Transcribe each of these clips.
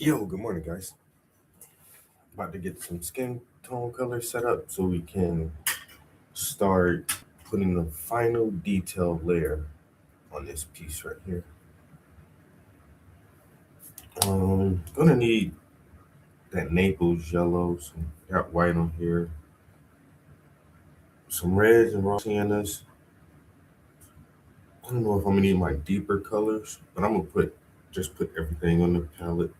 Yo, good morning, guys. About to get some skin tone color set up so we can start putting the final detail layer on this piece right here. Gonna need that Naples yellow, some got white on here, some reds and raw siennas. I don't know if I'm gonna need my deeper colors, but I'm gonna put everything on the palette.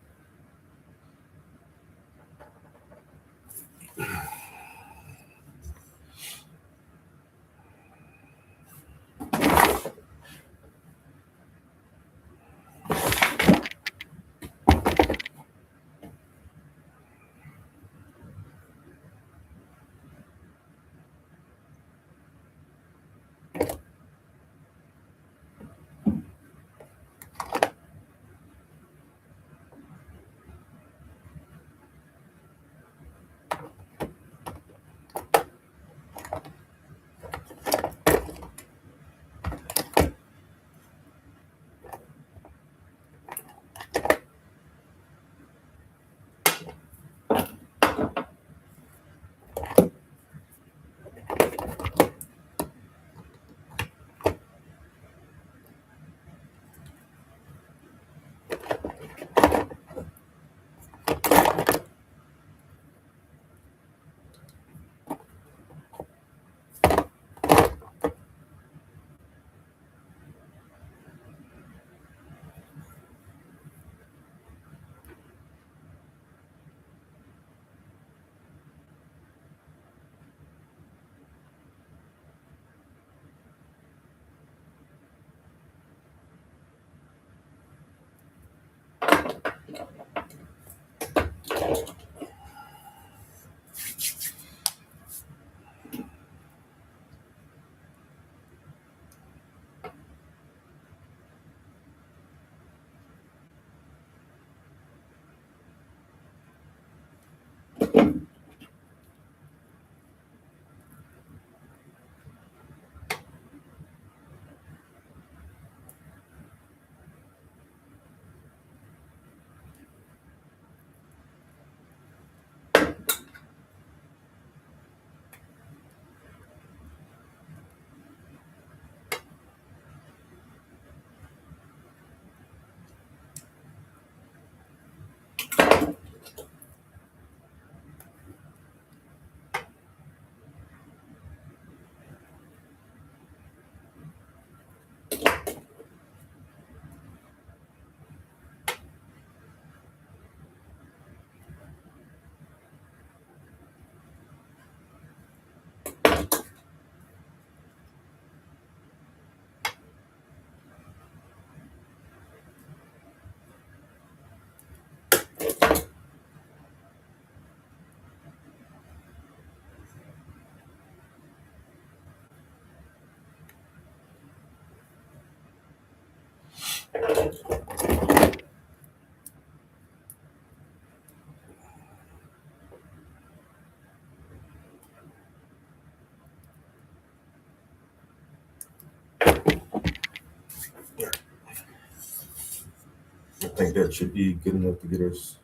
I think that should be good enough to get us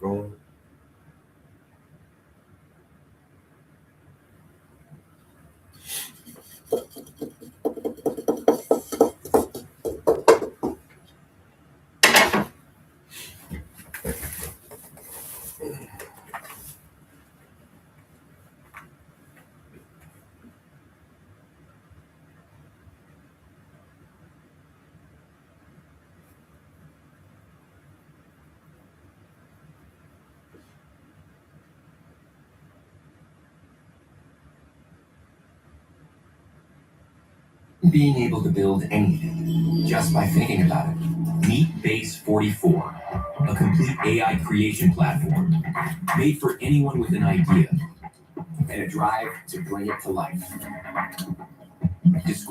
going. Being able to build anything just by thinking about it. Meet Base 44, a complete AI creation platform made for anyone with an idea and a drive to bring it to life. Dis-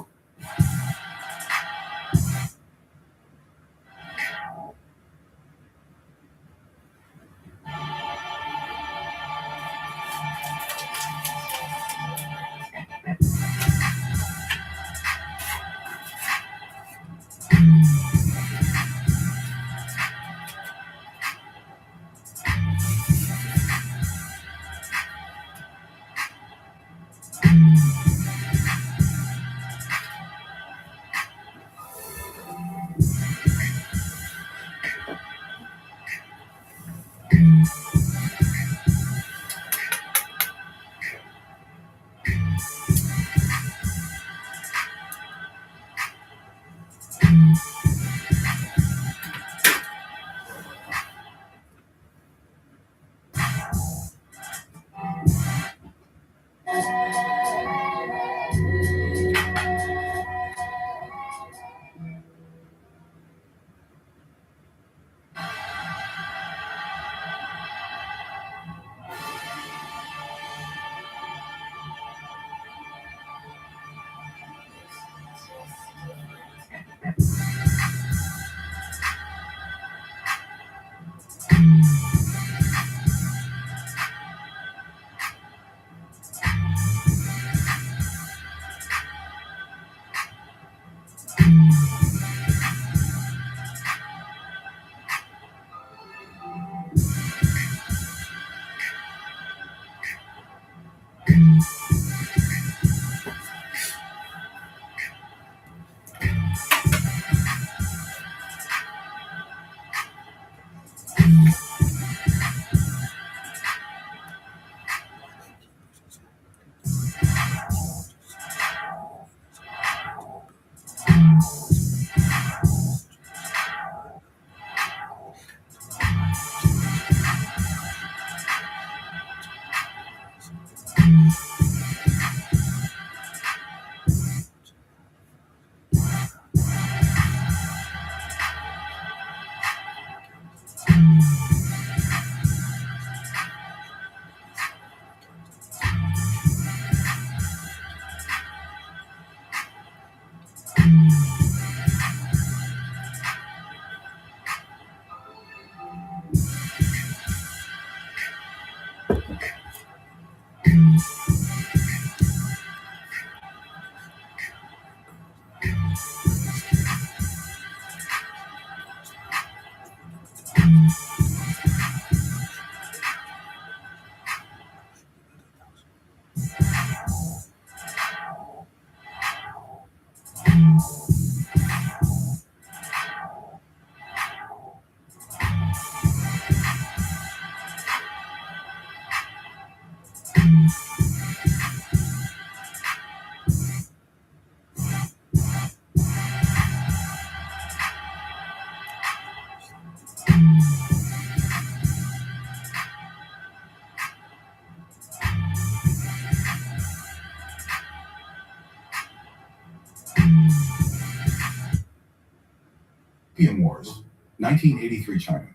Opium Wars, 1983 China.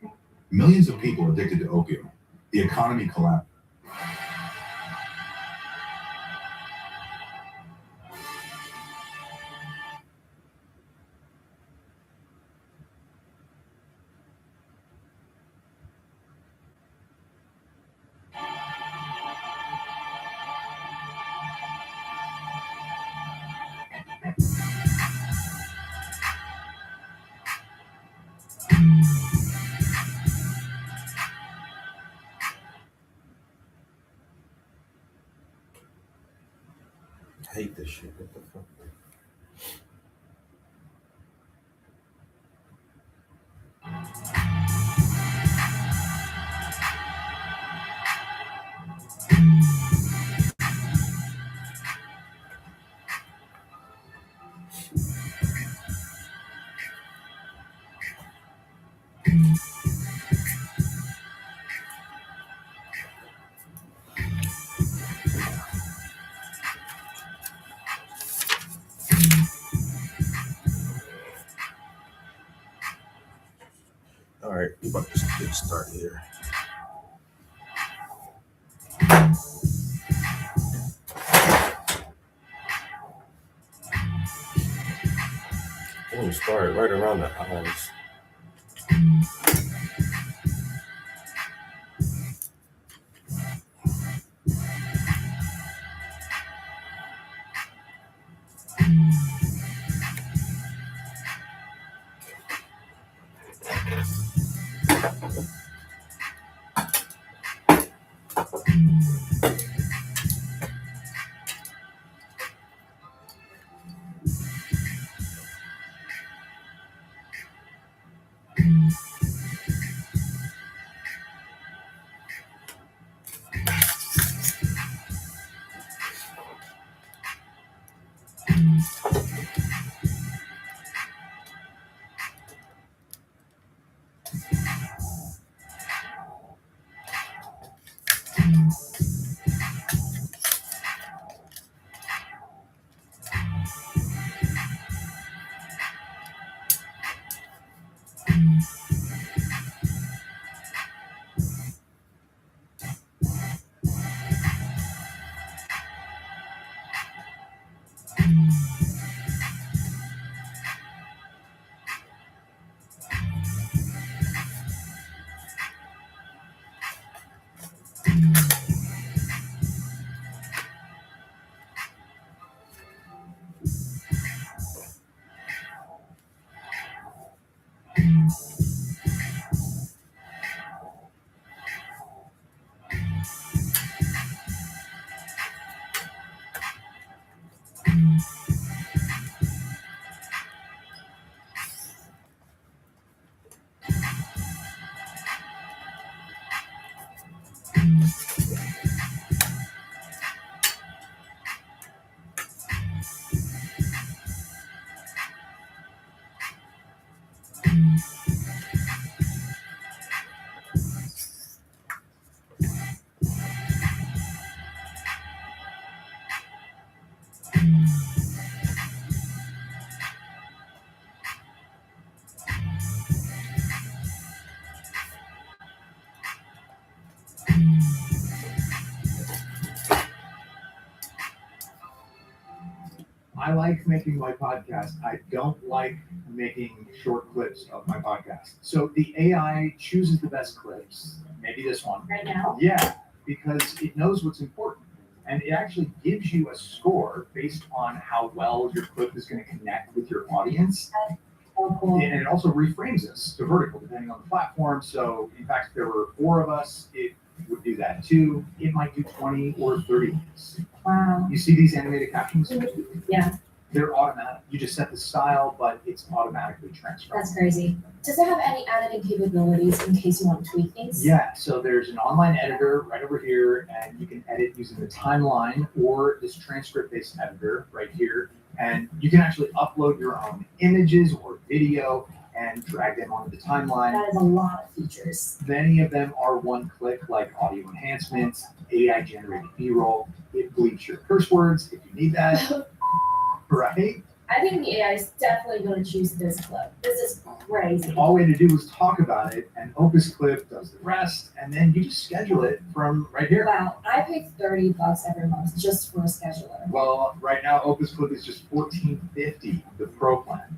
Millions of people addicted to opium. The economy collapsed. I hate this shit. What the fuck? All right, we about to get started here. I'm gonna start right around the eyes. I like making my podcast. I don't like making short clips of my podcast. So the AI chooses the best clips, maybe this one. Right now? Yeah, because it knows what's important. And it actually gives you a score based on how well your clip is going to connect with your audience. Oh, cool. And it also reframes us to vertical depending on the platform. So in fact, if there were 4 of us, it would do that too. It might do 20 or 30 minutes. Wow. You see these animated captions? Yeah, They're automatic. You just set the style, but it's automatically transferred. that's crazy. Does it have any editing capabilities in case you want to tweak things? Yeah, so there's an online editor right over here, and you can edit using the timeline or this transcript-based editor right here. And you can actually upload your own images or video and drag them onto the timeline. That is a lot of features. Many of them are one click, like audio enhancements, AI generated B-roll. It bleeps your curse words if you need that, right? I think the AI is definitely going to choose this clip. This is crazy. All we had to do was talk about it, and Opus Clip does the rest, and then you just schedule it from right here. Wow, I pay $30 every month just for a scheduler. Well, right now Opus Clip is just $14.50, the Pro plan.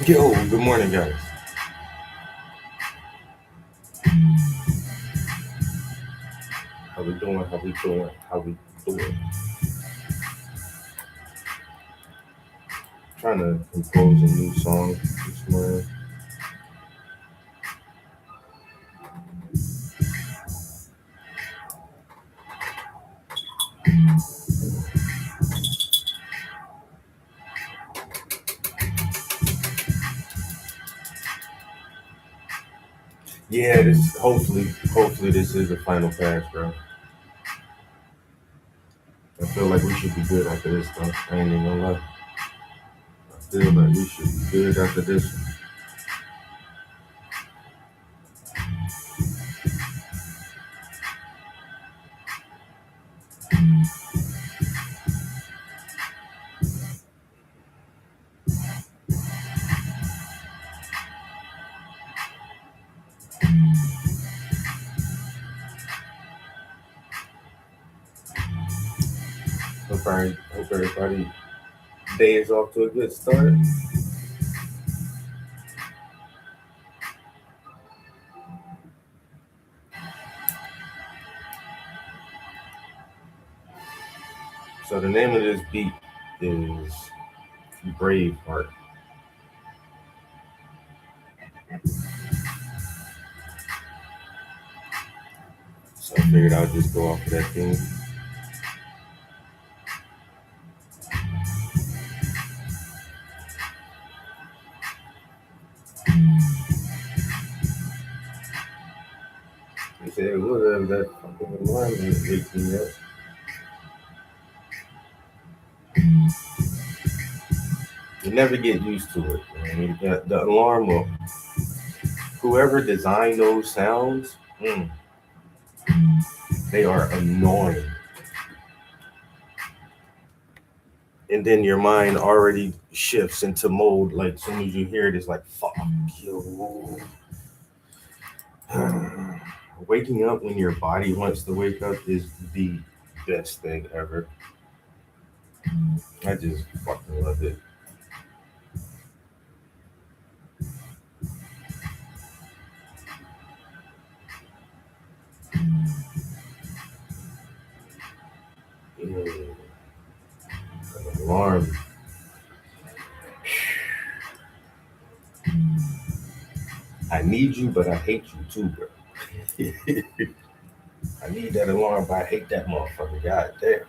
Yo, good morning, guys. How we doing? How we doing? How we doing? Trying to compose a new song this morning. Yeah, this hopefully this is the final pass, bro. I feel like we should be good after this, though. I ain't even gonna lie. I feel like we should be good after this one. Hope everybody day is off to a good start. So the name of this beat is Braveheart. So I figured I'll just go off of that thing. He said, whatever that fucking alarm is waking me up. You never get used to it. Man. The alarm will, whoever designed those sounds, they are annoying. And then your mind already shifts into mode. Like as soon as you hear it, it's like, fuck you. Waking up when your body wants to wake up is the best thing ever. I just fucking love it. An alarm. I need you, but I hate you too, bro. I need that alarm, but I hate that motherfucker. God damn.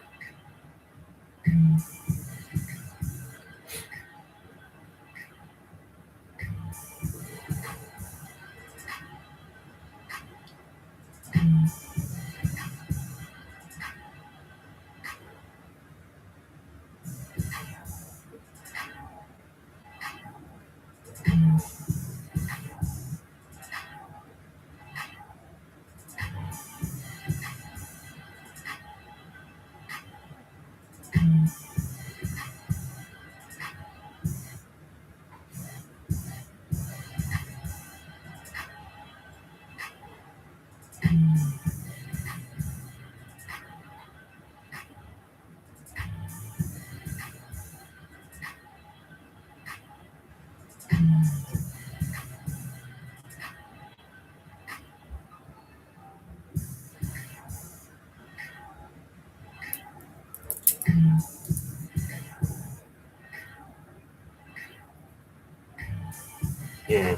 Yeah.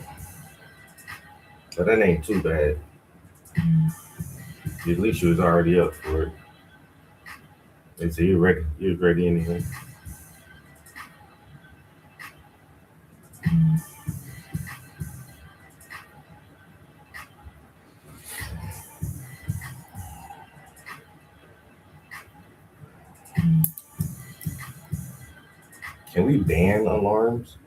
But that ain't too bad. At least you was already up for it. And so you're ready. You're ready anyway. Can we ban alarms?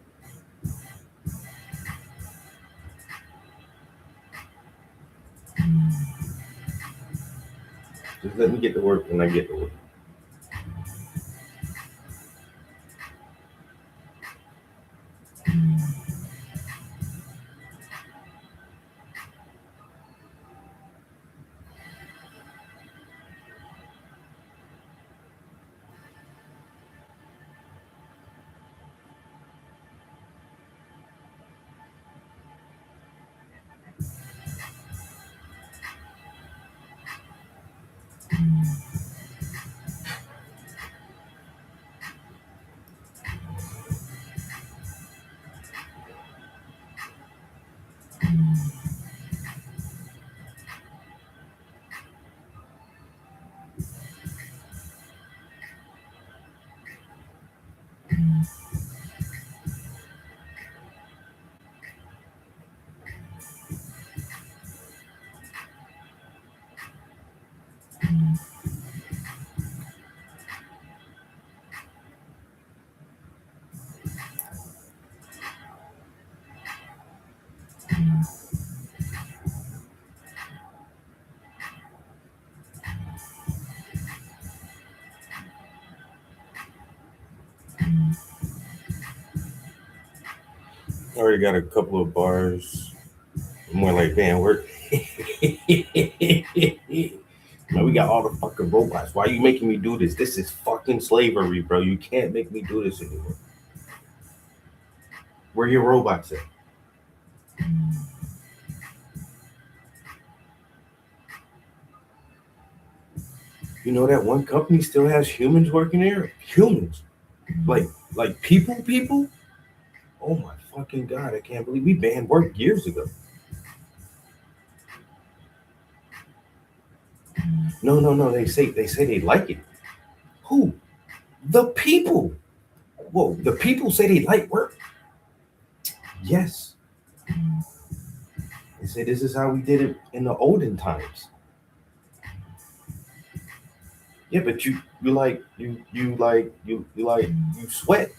Just let me get to work when I get to work. I already got a couple of bars. More like van work. Man, we got all the fucking robots. Why are you making me do this? This is fucking slavery, bro. You can't make me do this anymore. Where your robots at? You know that one company still has humans working there? Humans. Like people? Oh my fucking God, I can't believe we banned work years ago. No. They say they like it. Who? The people. Whoa, the people say they like work. Yes. They say this is how we did it in the olden times. Yeah, but you sweat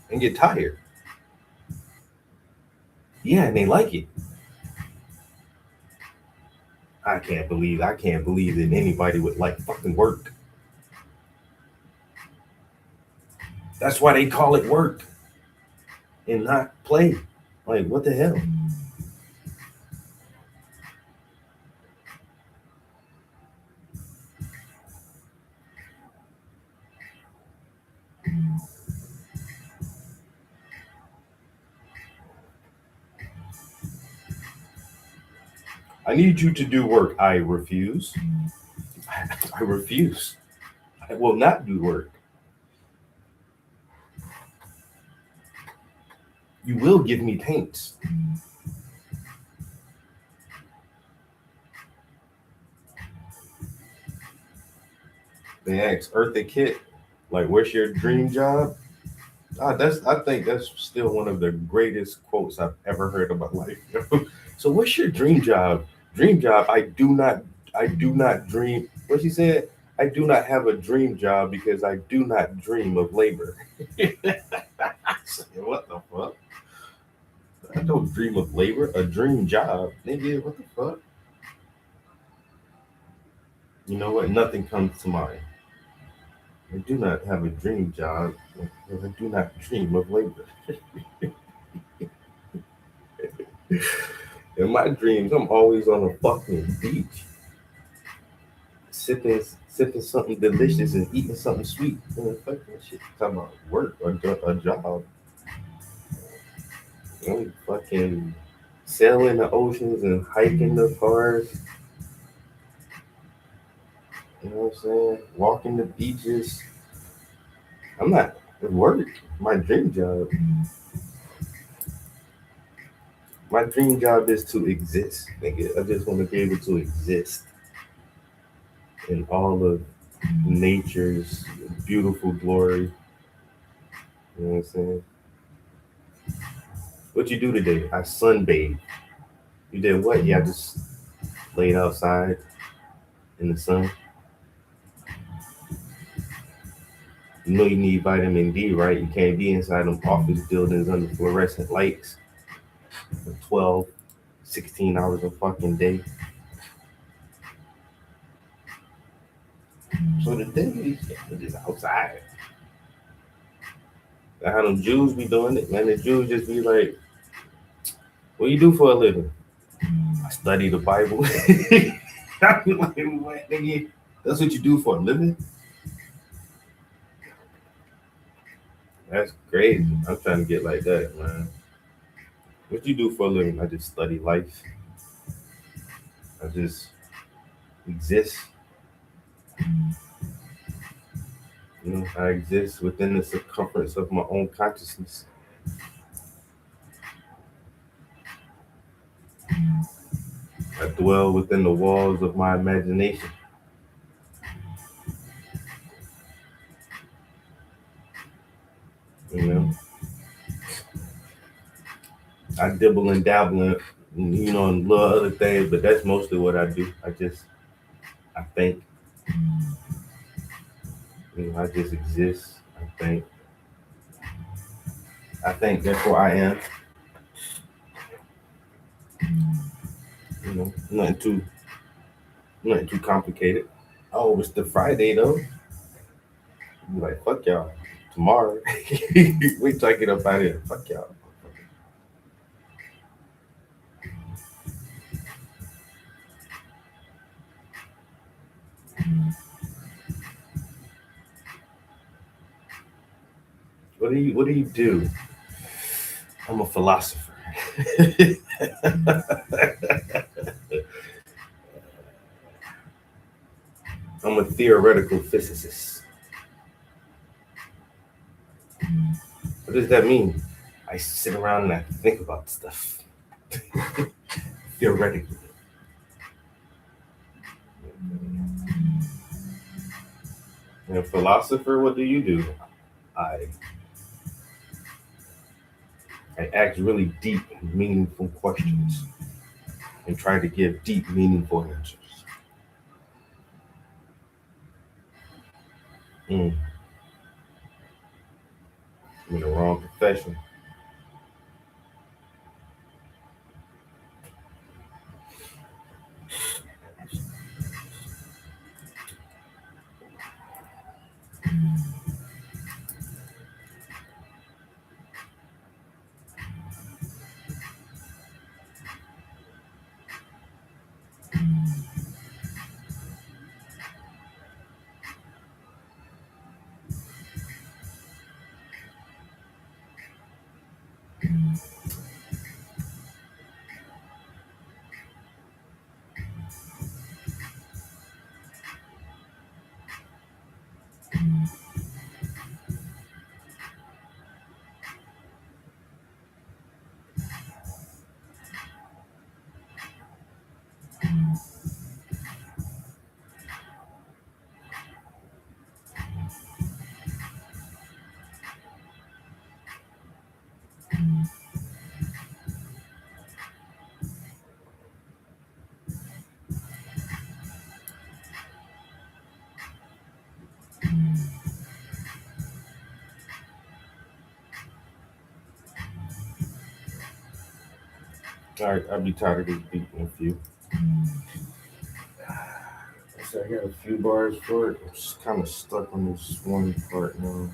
and get tired. Yeah, and they like it. I can't believe that anybody would like fucking work. That's why they call it work and not play. Like, what the hell? I need you to do work. I refuse. I refuse. I will not do work. You will give me paints. They ask Eartha Kitt, like, what's your dream job? I think that's still one of the greatest quotes I've ever heard in my life. So what's your dream job? Dream job, I do not dream. What she said? I do not have a dream job because I do not dream of labor. I said, what the fuck? I don't dream of labor. A dream job. Nigga, what the fuck? You know what? Nothing comes to mind. I do not have a dream job. I do not dream of labor. In my dreams, I'm always on a fucking beach. sipping something delicious and eating something sweet. Man, fuck that shit. Talking about work or a job. You know, fucking sailing the oceans and hiking the forest. You know what I'm saying? Walking the beaches. I'm not at work. My dream job. My dream job is to exist, nigga. I just want to be able to exist in all of nature's beautiful glory. You know what I'm saying? What you do today? I sunbathe. You did what? Yeah, I just laid outside in the sun. You know you need vitamin D, right? You can't be inside them office buildings under fluorescent lights for 12, 16 hours a fucking day. So today, I'm just outside. That's how them Jews be doing it, man. The Jews just be like, what you do for a living? I study the Bible. I be like, what, nigga? That's what you do for a living? That's crazy. I'm trying to get like that, man. What you do for a living? I just study life. I just exist. You know, I exist within the circumference of my own consciousness. I dwell within the walls of my imagination. You know, I dibble and dabble in, you know, and little other things, but that's mostly what I do. I think, you know, I just exist. I think, therefore I am. You know, nothing too complicated. Oh, it's the Friday though. Be like, fuck y'all. Tomorrow, wait till I get up out of here. Fuck y'all. What do you do? I'm a philosopher. I'm a theoretical physicist. What does that mean? I sit around and I think about stuff. Theoretically. And a philosopher, what do you do? I ask really deep, meaningful questions and try to give deep, meaningful answers. I'm in the wrong profession. All right, I'll be tired of this beat in a few. So I got a few bars for it. I'm just kind of stuck on this one part now.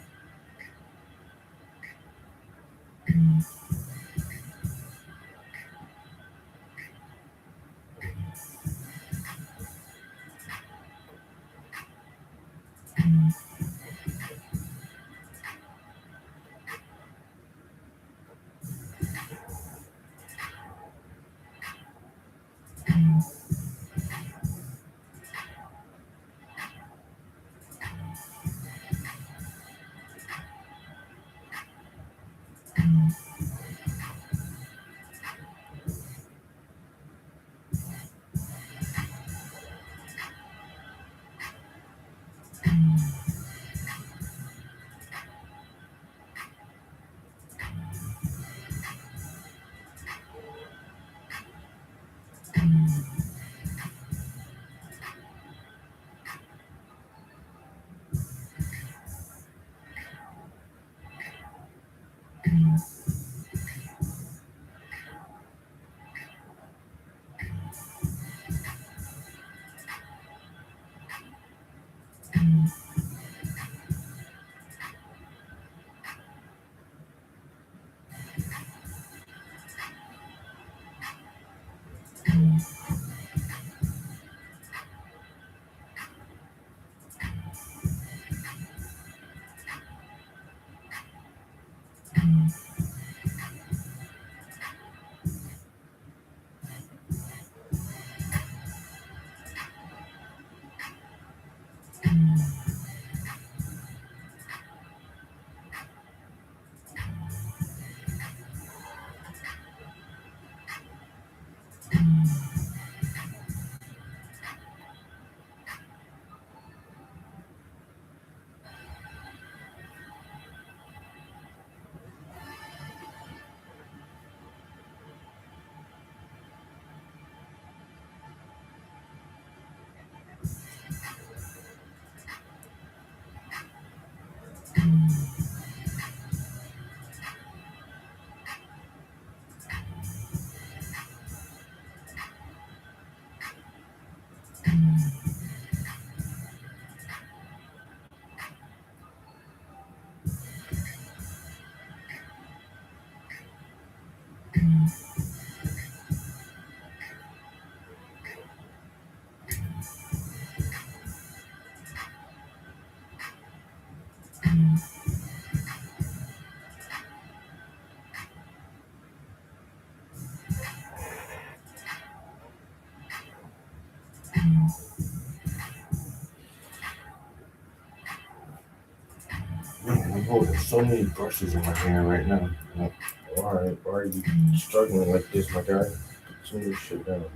Man, I'm holding so many brushes in my hand right now. Like, why are you struggling like this, my guy? Put some of this shit down, man.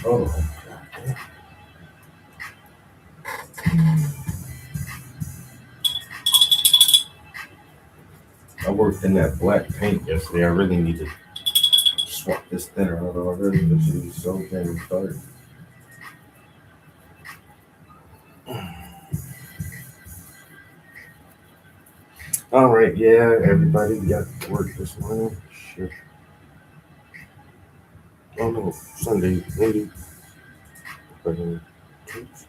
Oh, I worked in that black paint yesterday. I really need to swap this thinner out already. This is so damn dark. All right, yeah, everybody got to work this morning. Shit. Oh no, Sunday, Monday, Tuesday.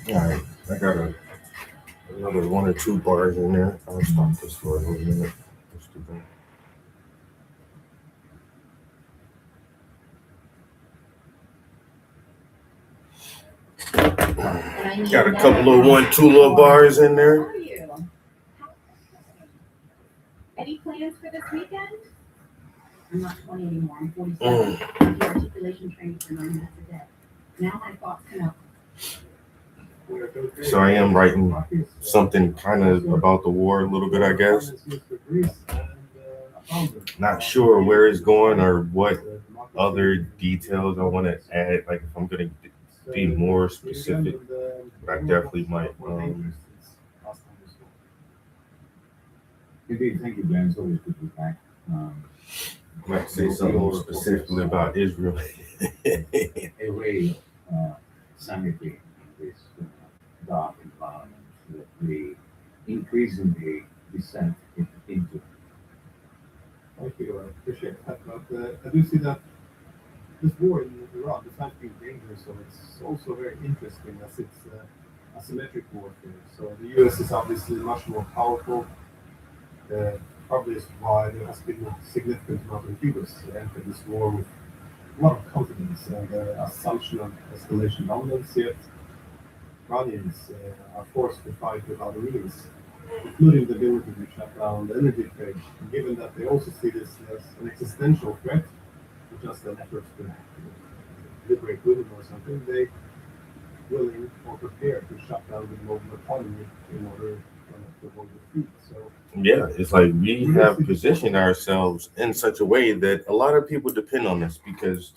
All right, I got another 1 or 2 bars in there. I'll stop this for a little minute. Let's do that. Got a couple of 1, 2 little bars in How there. are you? Any plans for this weekend? I'm not 20 anymore. I'm 47. I do articulation training for 9 minutes a day. Now my thoughts come out. So I am writing something kind of about the war a little bit, I guess. Not sure where it's going or what other details I want to add. Like if I'm gonna be more specific, I definitely might. Indeed, thank you, Ben. It's always good to be back. Might say something more specifically about Israel. A real sanity in this dark environment that we increasingly descend into. Thank you, I appreciate that. But I do see that this war in Iran, besides being dangerous, so it's also very interesting as it's asymmetric warfare. So the US is obviously much more powerful. Probably is why there has been a significant amount of US enter this war with a lot of confidence and assumption of escalation dominance. Yet Iranians are forced to fight with other means, including the ability to shut down the energy trade. And given that they also see this as an existential threat, not just an effort to liberate women or something, they willing or prepared to shut down the global economy in order to avoid defeat. So Yeah, it's like we have positioned ourselves in such a way that a lot of people depend on us because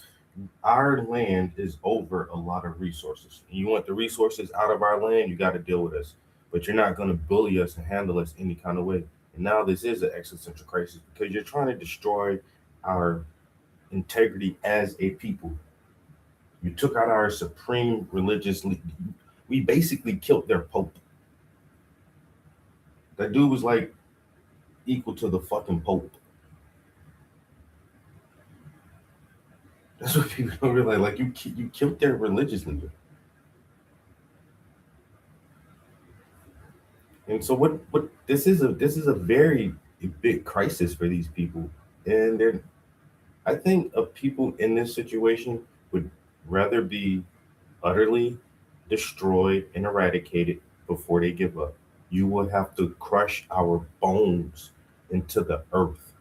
our land is over a lot of resources. You want the resources out of our land, you got to deal with us. But you're not going to bully us and handle us any kind of way. And now this is an existential crisis because you're trying to destroy our integrity as a people. You took out our supreme religious leader. We basically killed their pope. That dude was like equal to the fucking pope. That's what people don't realize. Like you killed their religious leader. And so what this is a very big crisis for these people. And they're I think of people in this situation would rather be utterly destroyed and eradicated before they give up. You will have to crush our bones into the earth.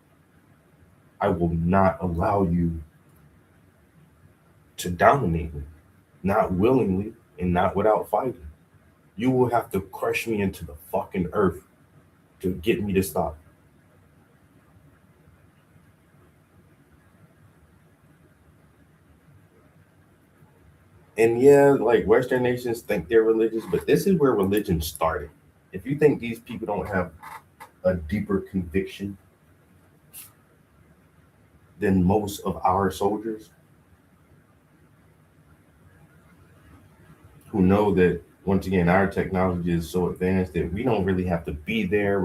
I will not allow you to dominate me, not willingly and not without fighting. You will have to crush me into the fucking earth to get me to stop. And yeah, like Western nations think they're religious, but this is where religion started. If you think these people don't have a deeper conviction than most of our soldiers who know that once again our technology is so advanced that we don't really have to be there.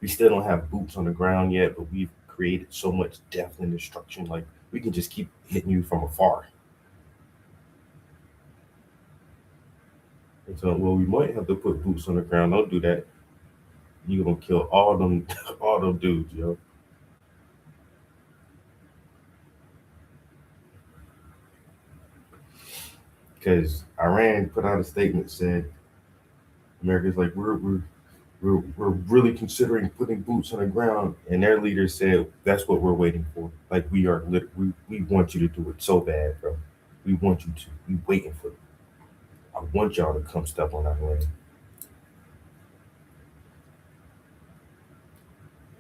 We still don't have boots on the ground yet, but we've created so much death and destruction. Like we can just keep hitting you from afar. And so, well, we might have to put boots on the ground. Don't do that. You're gonna kill all them, all them dudes, yo. Because Iran put out a statement said America's like we're really considering putting boots on the ground, and their leader said that's what we're waiting for. Like we want you to do it so bad, bro. We want you to. We waiting for it. I want y'all to come step on our land.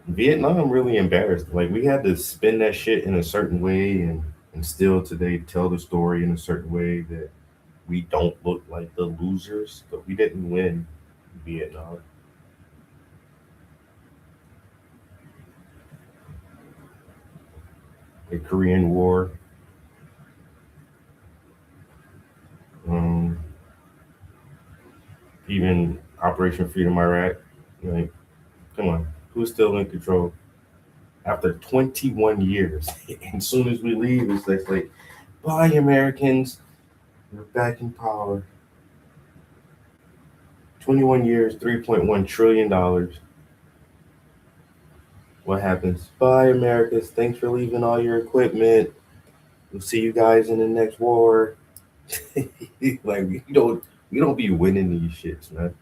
Vietnam really embarrassed. Like we had to spin that shit in a certain way and still today tell the story in a certain way that we don't look like the losers, but we didn't win Vietnam. The Korean War. Even Operation Freedom Iraq. Like, come on, who's still in control? after 21 years. And as soon as we leave, it's like, bye, Americans. We're back in power. 21 years, $3.1 trillion. What happens? Bye, Americans. Thanks for leaving all your equipment. We'll see you guys in the next war. Like we don't be winning these shits, man.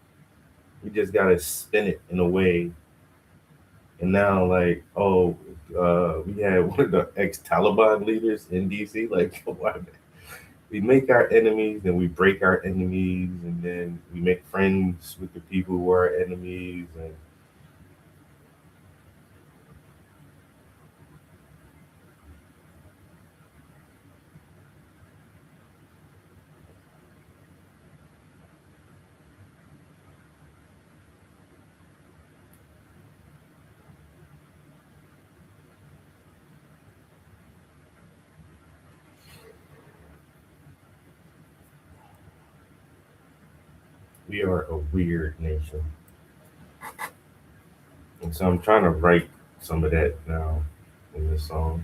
We just gotta spin it in a way. And now, like, we had one of the ex-Taliban leaders in DC. Like, we make our enemies, and we break our enemies, and then we make friends with the people who are our enemies, and we are a weird nation. And so I'm trying to write some of that now in this song.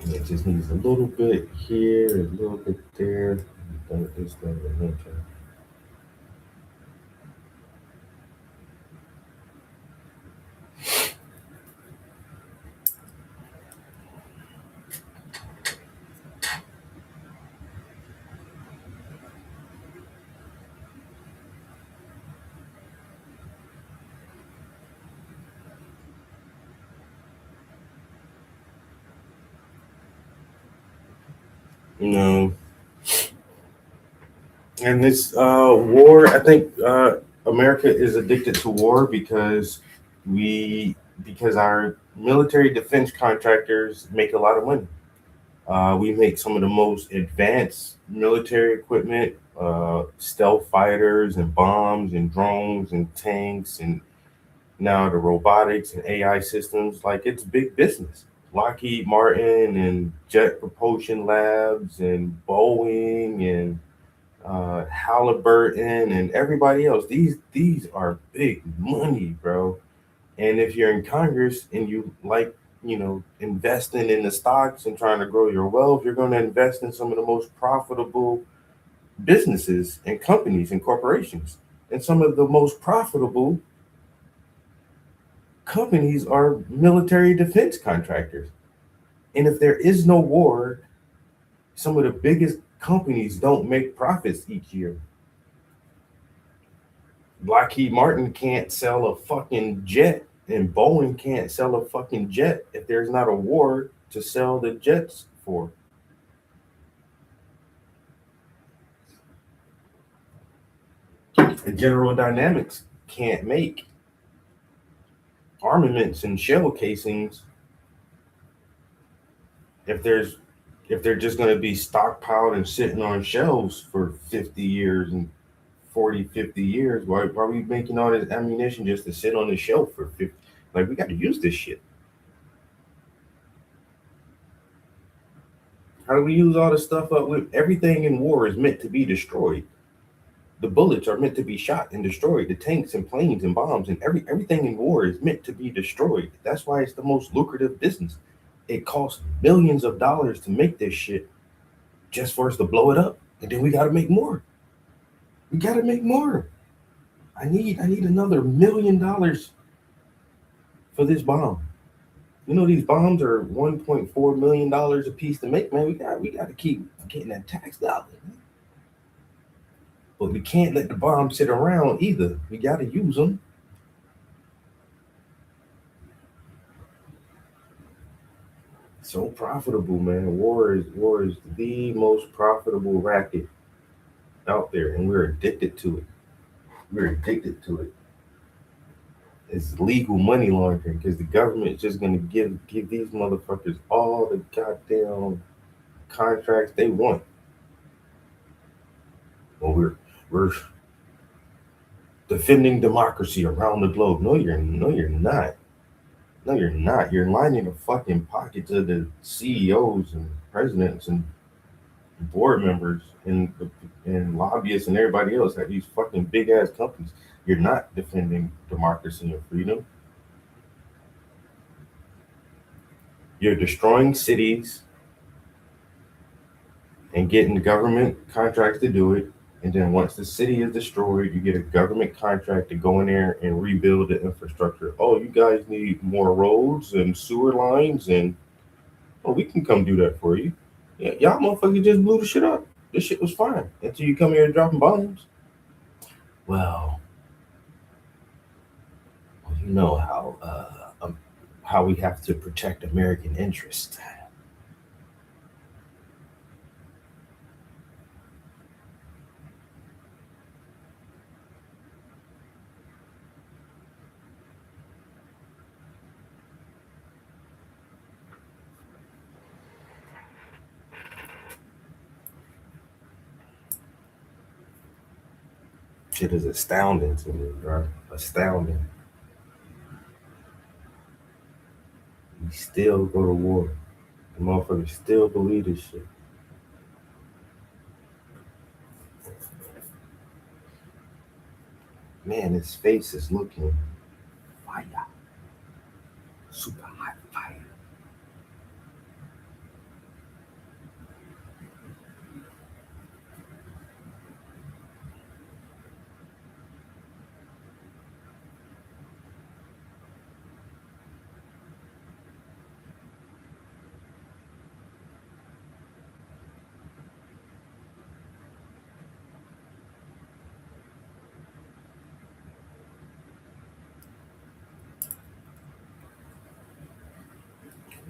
And it just needs a little bit here, a little bit there. This thing, okay. You know, and this war, I think America is addicted to war because our military defense contractors make a lot of money. We make some of the most advanced military equipment, stealth fighters and bombs and drones and tanks, and now the robotics and AI systems. Like, it's big business. Lockheed Martin and Jet Propulsion Labs and Boeing and Halliburton and everybody else. These are big money, bro. And if you're in Congress and you like, investing in the stocks and trying to grow your wealth, you're going to invest in some of the most profitable businesses and companies and corporations. And some of the most profitable companies are military defense contractors. And if there is no war, some of the biggest companies don't make profits each year. Lockheed Martin can't sell a fucking jet, and Boeing can't sell a fucking jet if there's not a war to sell the jets for. And General Dynamics can't make armaments and shell casings if they're just going to be stockpiled and sitting on shelves for 50 years and 40, 50 years. Why are we making all this ammunition just to sit on the shelf for 50? Like, we got to use this shit. How do we use all this stuff up with? Everything in war is meant to be destroyed. The bullets are meant to be shot and destroyed. The tanks and planes and bombs and everything in war is meant to be destroyed. That's why it's the most lucrative business. It costs millions of dollars to make this shit just for us to blow it up. And then we got to make more. We got to make more. I need another $1 million for this bomb. These bombs are $1.4 million a piece to make, man. We got to keep getting that tax dollar, man. But we can't let the bombs sit around either. We got to use them. So profitable, man. War is the most profitable racket out there, and we're addicted to it. We're addicted to it. It's legal money laundering because the government's just gonna give these motherfuckers all the goddamn contracts they want. Well, we're defending democracy around the globe. No, you're not. No, you're not. You're lining the fucking pockets of the CEOs and presidents and board members and lobbyists and everybody else at these fucking big ass companies. You're not defending democracy and freedom. You're destroying cities and getting government contracts to do it. And then once the city is destroyed, you get a government contract to go in there and rebuild the infrastructure. Oh, you guys need more roads and sewer lines, and oh, we can come do that for you. Yeah, y'all motherfuckers just blew the shit up. This shit was fine until you come here dropping bombs. Well, you know how we have to protect American interest. Shit is astounding to me, bro. Astounding. We still go to war. The motherfuckers still believe this shit. Man, his face is looking fire. Super hot fire.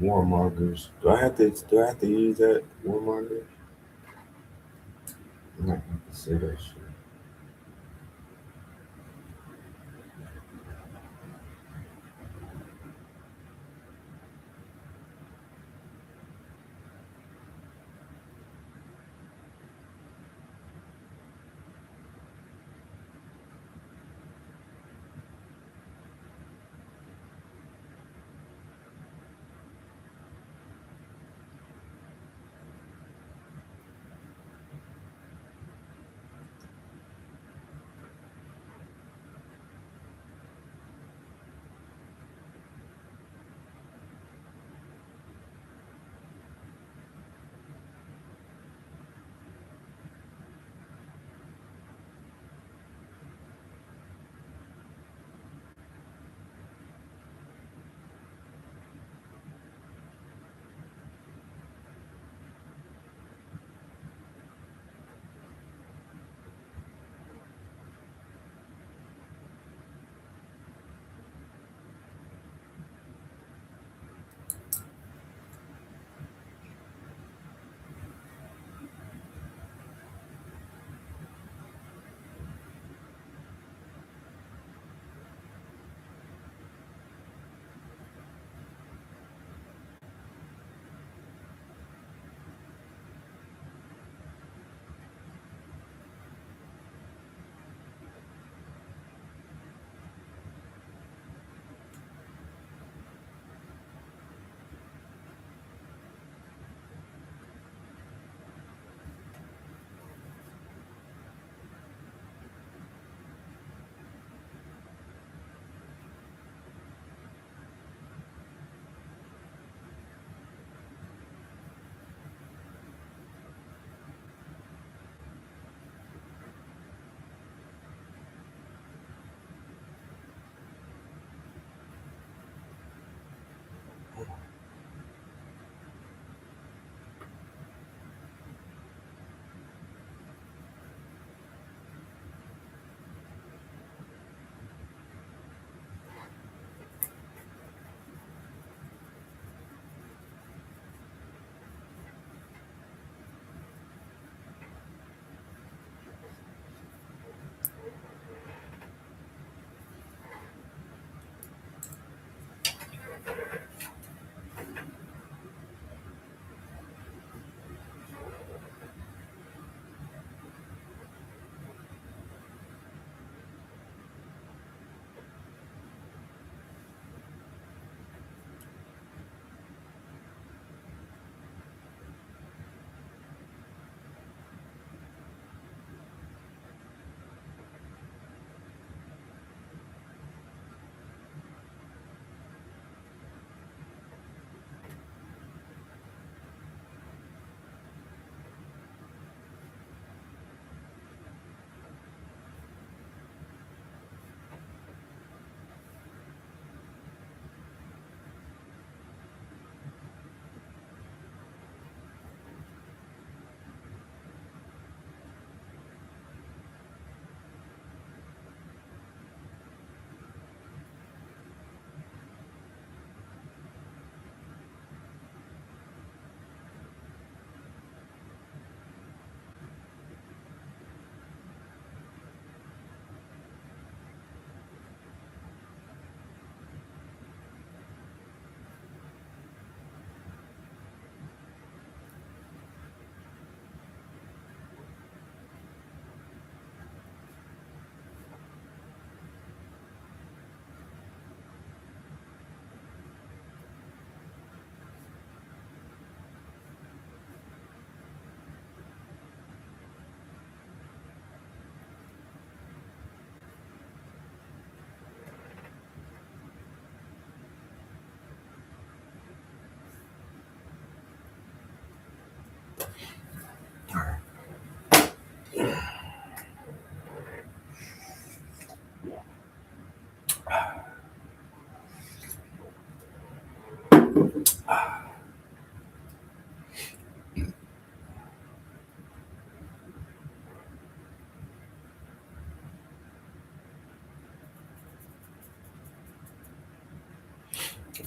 Warmongers. Do I have to use that? Warmongers? I'm not going to say that shit.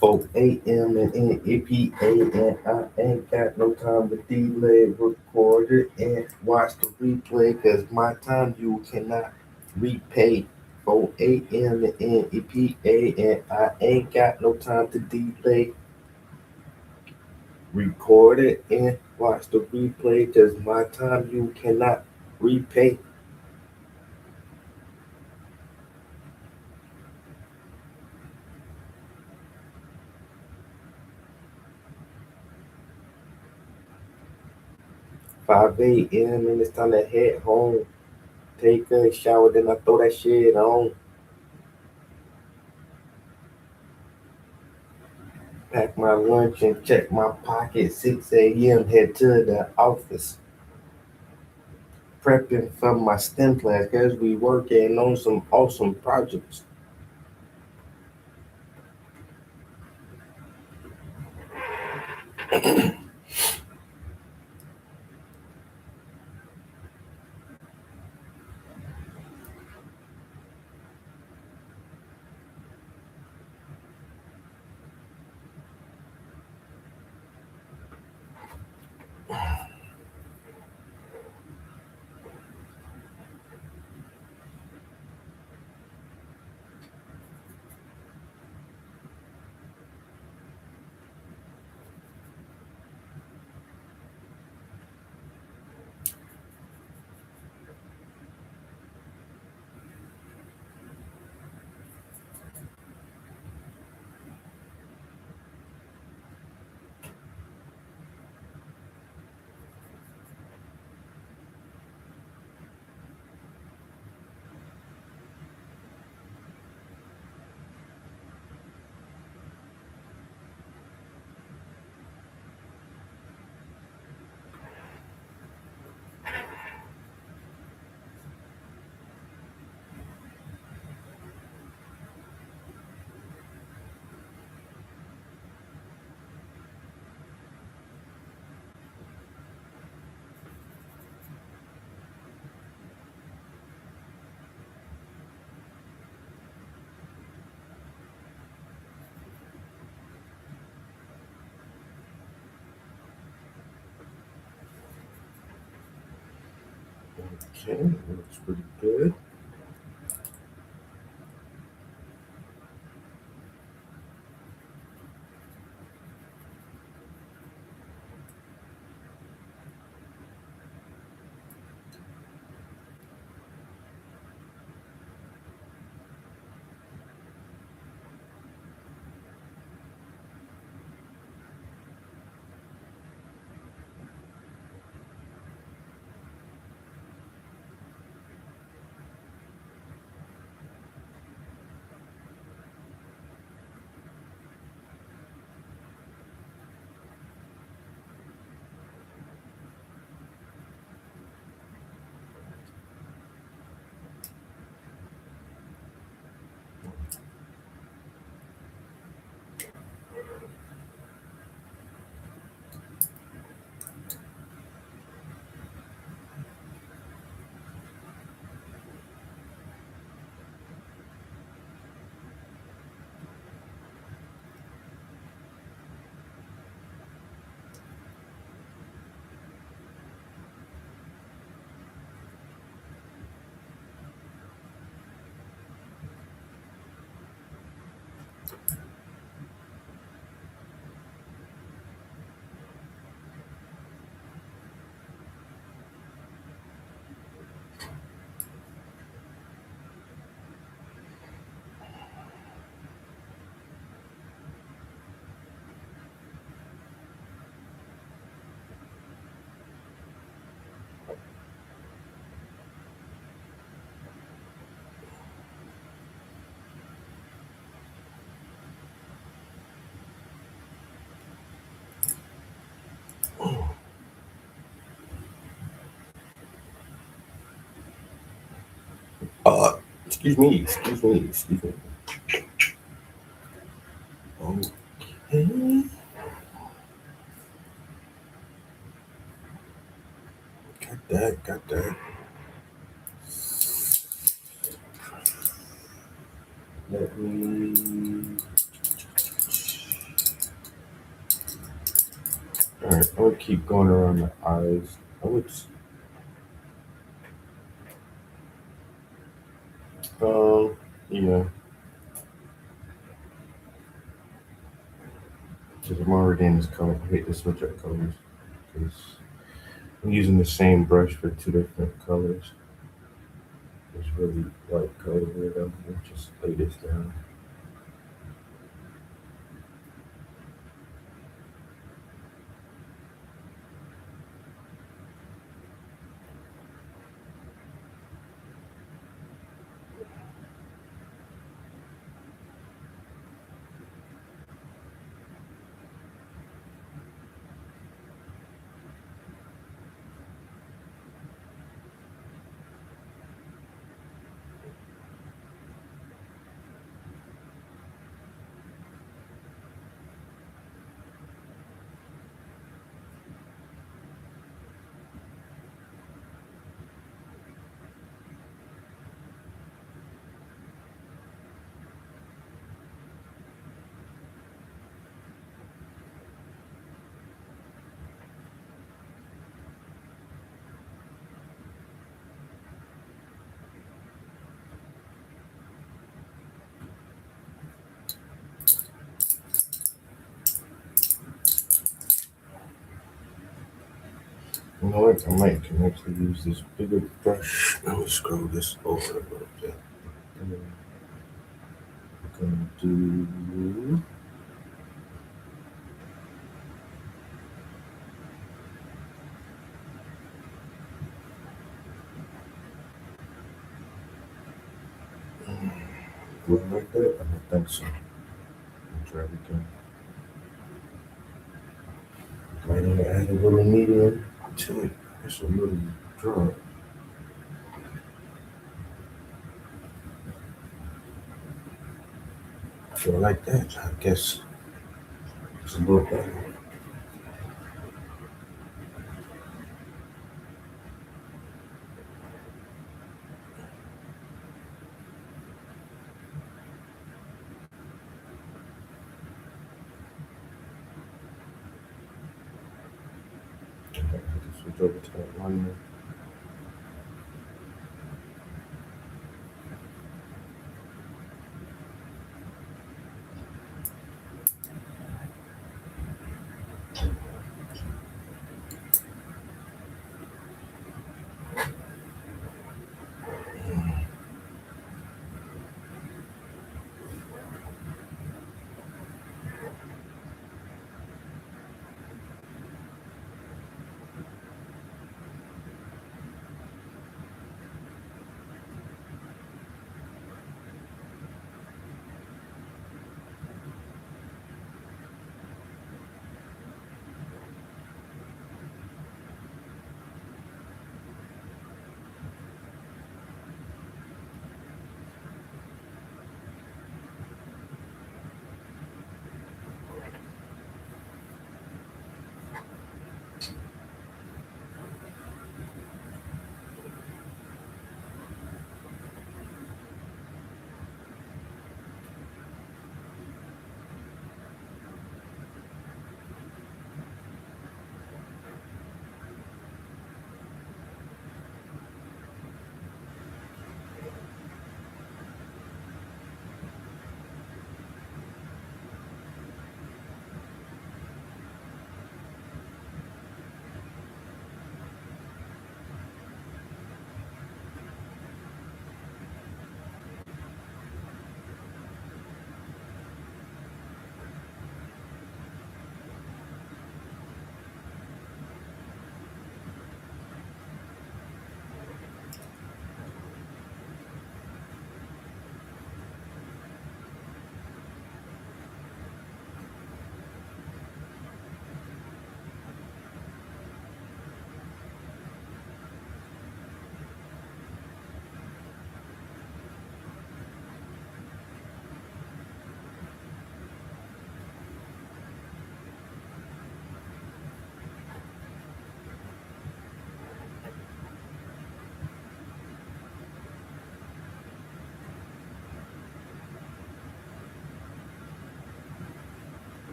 4 a.m. and in EPA, and I ain't got no time to delay. Record it and watch the replay, cause my time you cannot repay. 4 a.m. and in EPA, and I ain't got no time to delay. Record it and watch the replay, cause my time you cannot repay. Five a.m. and it's time to head home. Take a shower, then I throw that shit on. Pack my lunch and check my pocket. 6 a.m. head to the office. Prepping for my STEM class, cause we working on some awesome projects. Okay, looks pretty good. Excuse me. Okay. that, got that. Let me. All right, I'll keep going around the eyes. Oh, it's. Yeah. Because I'm already in this color. I hate to switch up colors because I'm using the same brush for two different colors. It's really light color here though. Let's just lay this down. You know what? I might can actually use this bigger brush. Let me scroll this over a little bit. And then we're gonna do. Look like that? I don't think so. I'll try it again. Might want to add a little medium to it. It's a little drop. So like that, I guess it's a little better. Okay, I'll switch over to that one.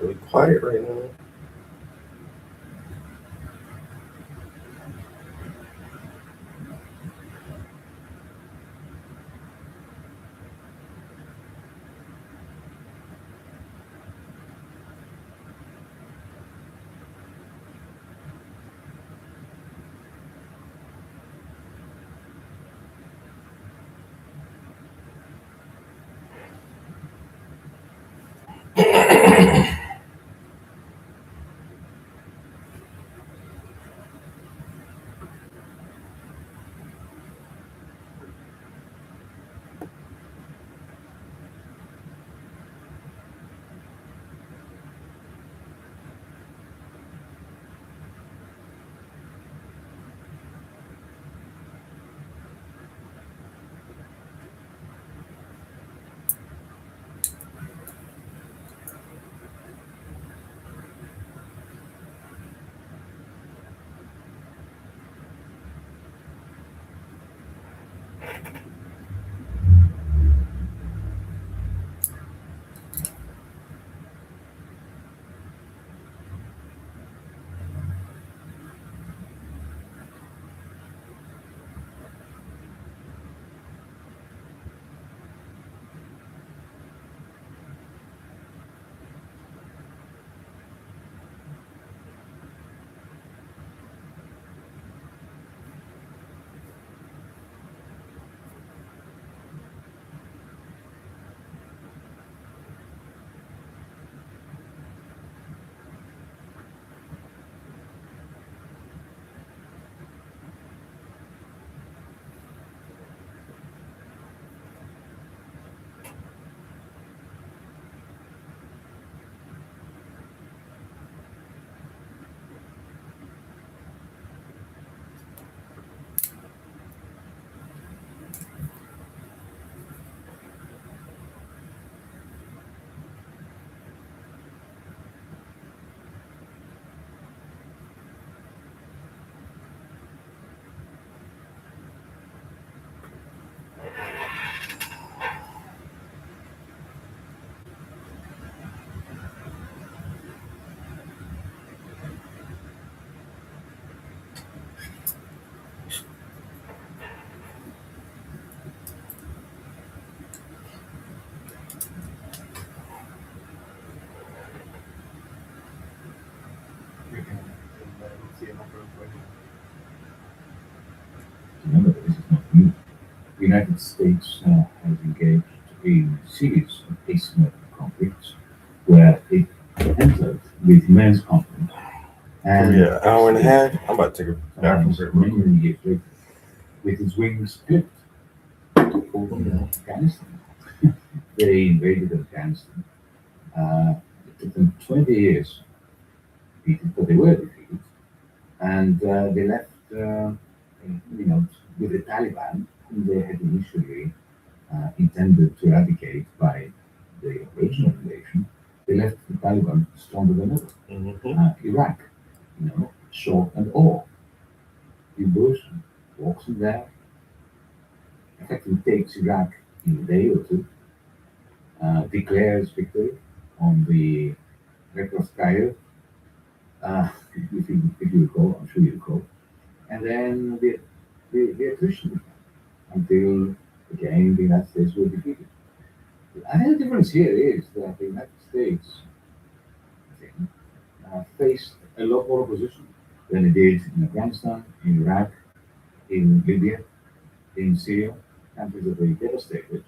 really quiet right now. We can see a number of ways. Remember, this is not new. The United States has engaged in a series of asymmetric conflicts where it entered with men's conflict. And Yeah, hour and a half. I'm about to take a bathroom break. many, many years later, with its wings split over Afghanistan. They invaded Afghanistan. It took them 20 years to beat it, but they were defeated. And they left, with the Taliban, whom they had initially intended to eradicate by the original invasion. They left the Taliban stronger than ever. Mm-hmm. Iraq, short and all. Bush walks in there, effectively takes Iraq in a day or two, declares victory on the Rekrskaya, if you recall, I'm sure you recall, and then the attrition until again the United States were defeated. I think the difference here is that the United States, I think, faced a lot more opposition than it did in Afghanistan, in Iraq, in Libya, in Syria, countries that were devastated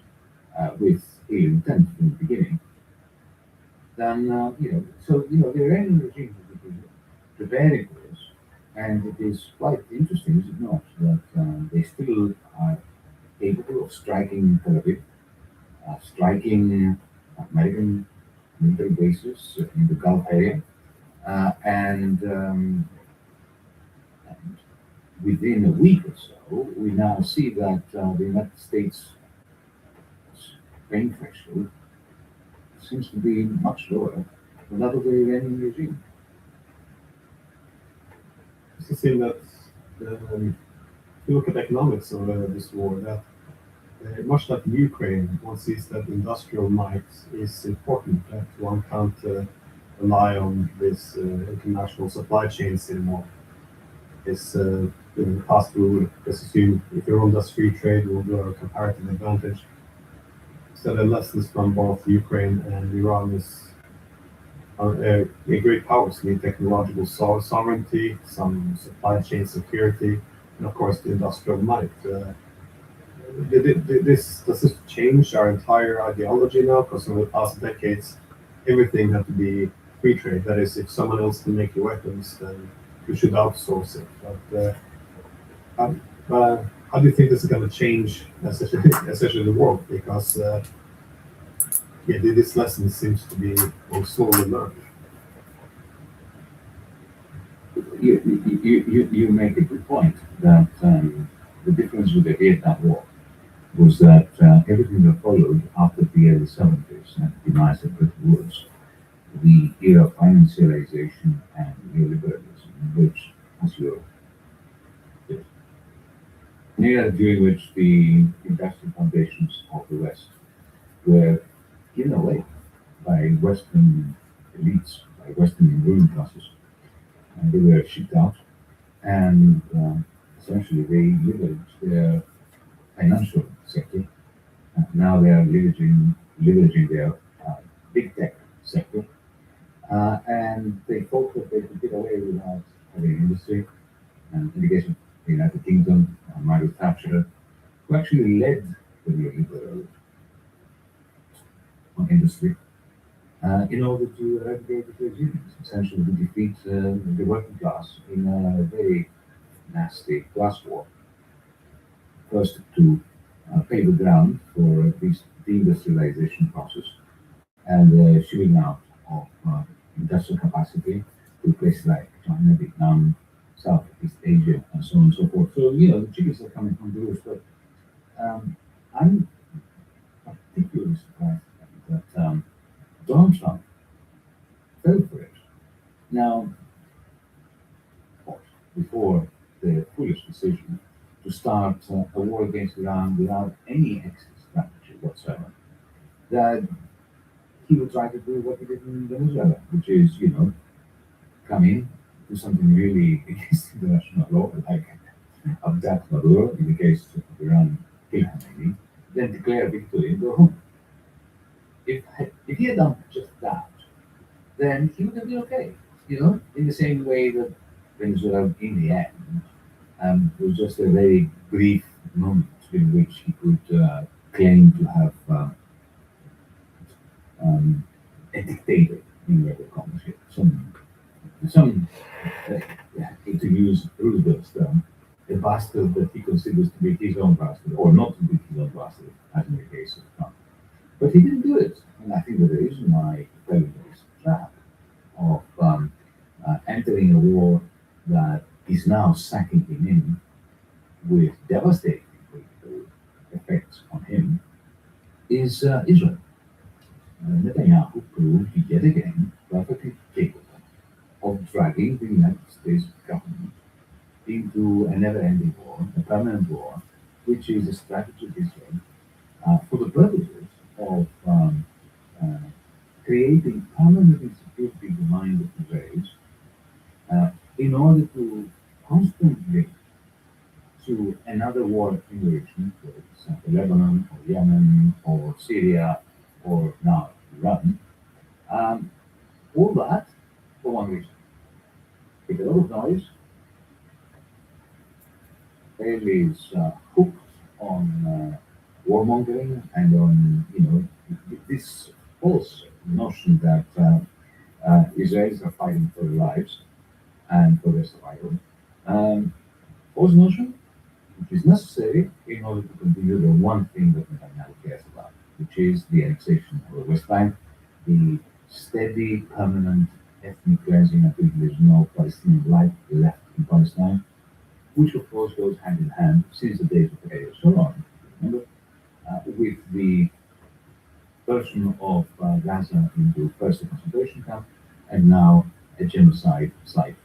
with ill intent from the beginning. Then, the Iranian regime has been preparing for this, and it is quite interesting, is it not, that they still are capable of striking Tel Aviv, striking American military bases in the Gulf area, and within a week or so, we now see that the United States pain threshold seems to be much lower than that of the Iranian regime. It's the same that if you look at the economics of this war, that much like Ukraine, one sees that industrial might is important, that one can't rely on this international supply chains anymore. It's in the past we would just assume if Iran does free trade, we'll do a comparative advantage. So the lessons from both Ukraine and Iran is a great powers need technological sovereignty, some supply chain security, and of course the industrial might. Does this change our entire ideology now? Because in the past decades, everything had to be free trade. That is, if someone else can make your weapons, then you should outsource it. But how do you think this is going to change, especially the world? Because this lesson seems to be slowly learned. You make a good point that the difference with the Vietnam War was that everything that followed after the early 70s and the demise of Bretton Woods, the era of financialization and neoliberalism, which, as you did, an era during which the industrial foundations of the West were given away by Western elites, by Western ruling classes. And they were shipped out, and essentially they leveraged their financial sector. Now they are leveraging their big tech sector, and they thought that they could get away without having industry. And in the case of the United Kingdom, Margaret Thatcher, who actually led the neoliberal industry in order to eradicate the trade unions, essentially to defeat the working class in a very nasty class war. First, to pave the ground for this deindustrialization process and the shooting out of industrial capacity to places like China, Vietnam, Southeast Asia, and so on and so forth. So, the chickens are coming from the roost, but I'm particularly surprised that Donald Trump fell for it. Now, before the foolish decision to start a war against Iran without any exit strategy whatsoever, that he would try to do what he did in Venezuela, which is, come in, do something really against international law, like abduct Maduro in the case of Iran, kill Khamenei, then declare victory and go home. If he had done just that, then he would have been okay, in the same way that Venezuela, in the end, was just a very brief moment in which he could claim to have a dictator in inverted commas here. Some to use Roosevelt's term, a bastard that he considers to be his own bastard, or not to be his own bastard, as in the case of Trump. But he didn't do it, and I think that the reason why he fell into this trap of entering a war that is now sacking him in with devastating political effects on him is Israel. Netanyahu proved yet again perfectly capable of dragging the United States government into a never-ending war, a permanent war, which is a strategy of Israel for the purposes of creating permanent insecurity in the mind of Israelis in order to constantly to another war in the region, for example, Lebanon or Yemen or Syria or now Iran. All that for one reason. Make a lot of noise. Israel is hooked on warmongering and on this false notion that Israelis are fighting for their lives and for their survival. False notion, which is necessary in order to continue the one thing that Netanyahu cares about, which is the annexation of the West Bank, the steady, permanent ethnic cleansing until there is no Palestinian life left in Palestine, which of course goes hand in hand since the days of Ariel Sharon, remember, with the version of Gaza into first a concentration camp and now a genocide site.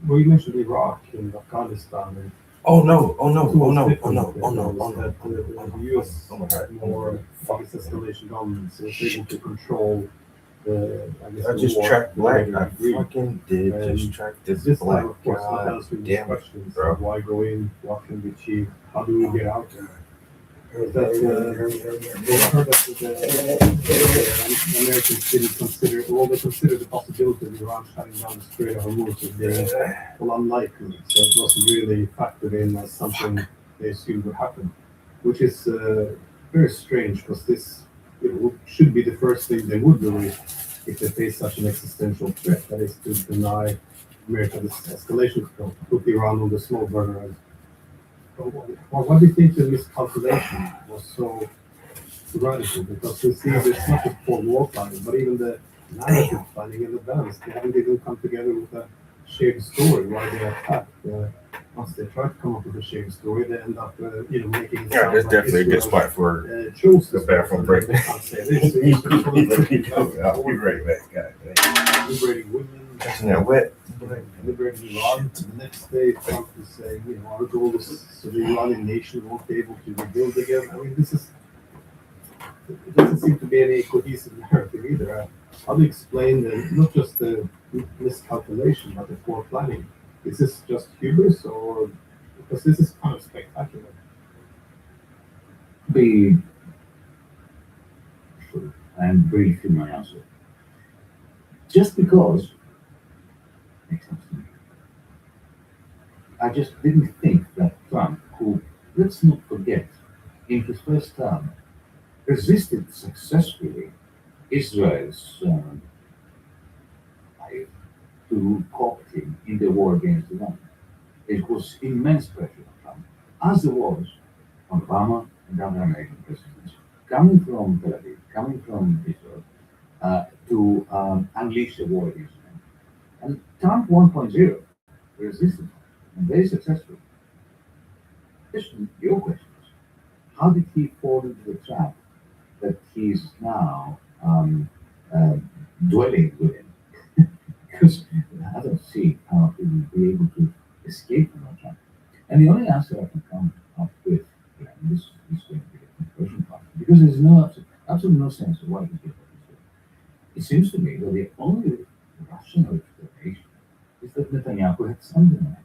Well, you mentioned Iraq and Afghanistan, and Oh no! Oh no! Towards Oh no! Oh different no! Oh no! Oh things no! that the US Oh my God. had more, I guess, escalation dominance. It was able to control the, I guess, I the just war tracked to a black. greater I degree. fucking did And just track this This black. time, of course, not God answering these damn it, questions bro. of why go in, what can be achieved, how do we get out there. That, I heard that the Americans didn't consider, well, they considered the possibility of Iran shutting down the Strait of Hormuz as being, well, unlikely. So it wasn't really factored in as something they assumed would happen, which is very strange because this should be the first thing they would do if they face such an existential threat, that is to deny America this escalation scope, put Iran on the slow burner. And, well, what do you think the miscalculation was so radical? Because we see this not just for war planning, but even the narrative planning in advance. They haven't even come together with a shared story why they attacked. Once they try to come up with a shared story, they end up, making it Yeah, sound that's like definitely a good Israel, spot for chose the this bathroom person, break. and they can't say this. So you can call it I'll be right back, guys. liberating women, Isn't that wet? liberating Iran. And the next day, Trump is saying, our goal is so the Iranian nation won't be able to rebuild again. I mean, it doesn't seem to be any cohesive narrative either. How do you explain not just the miscalculation, but the poor planning? Is this just hubris, or because this is kind of spectacular? Be short and brief in my answer. Just because makes sense to me. I just didn't think that Trump, who, let's not forget, in his first term, resisted successfully Israel's to co-opt him in the war against Iran. It was immense pressure on Trump, as there was on Obama and other American presidents, coming from Tel Aviv, coming from Israel, to unleash the war against Iran. And Trump 1.0 resisted, and very successfully. Your question is, how did he fall into the trap that he's now dwelling within? Because I don't see how he will be able to escape from that trap. And the only answer I can come up with, and this is going to be a controversial part, because there's absolutely no sense of why he's doing what he's doing. It seems to me that the only rational explanation is that Netanyahu had some demand,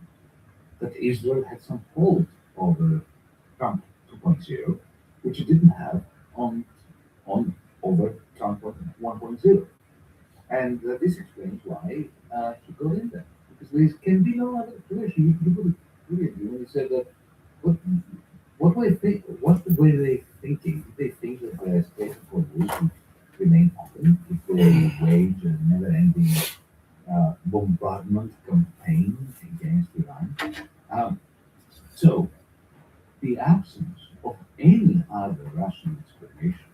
that Israel had some hold over Trump 2.0, which it didn't have on over Trump 1.0. And this explains why he got in there. Because there can be no other explanation. You would agree with me when you said that what were they thinking? Did they think that the state of Hormuz would remain open if they wage a never-ending bombardment campaign against Iran? So the absence of any other rational explanation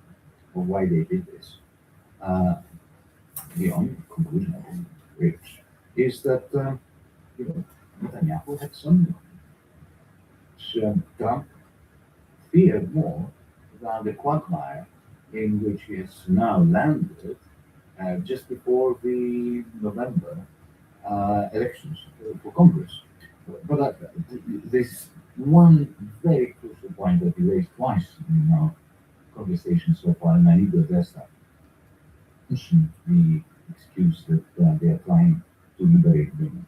of why they did this, the only conclusion I can reach is that Netanyahu had some which Trump feared more than the quagmire in which he has now landed just before the November elections for Congress. But there's one very crucial point that he raised twice in our conversation so far, and I need to address that. The excuse that they are trying to liberate women.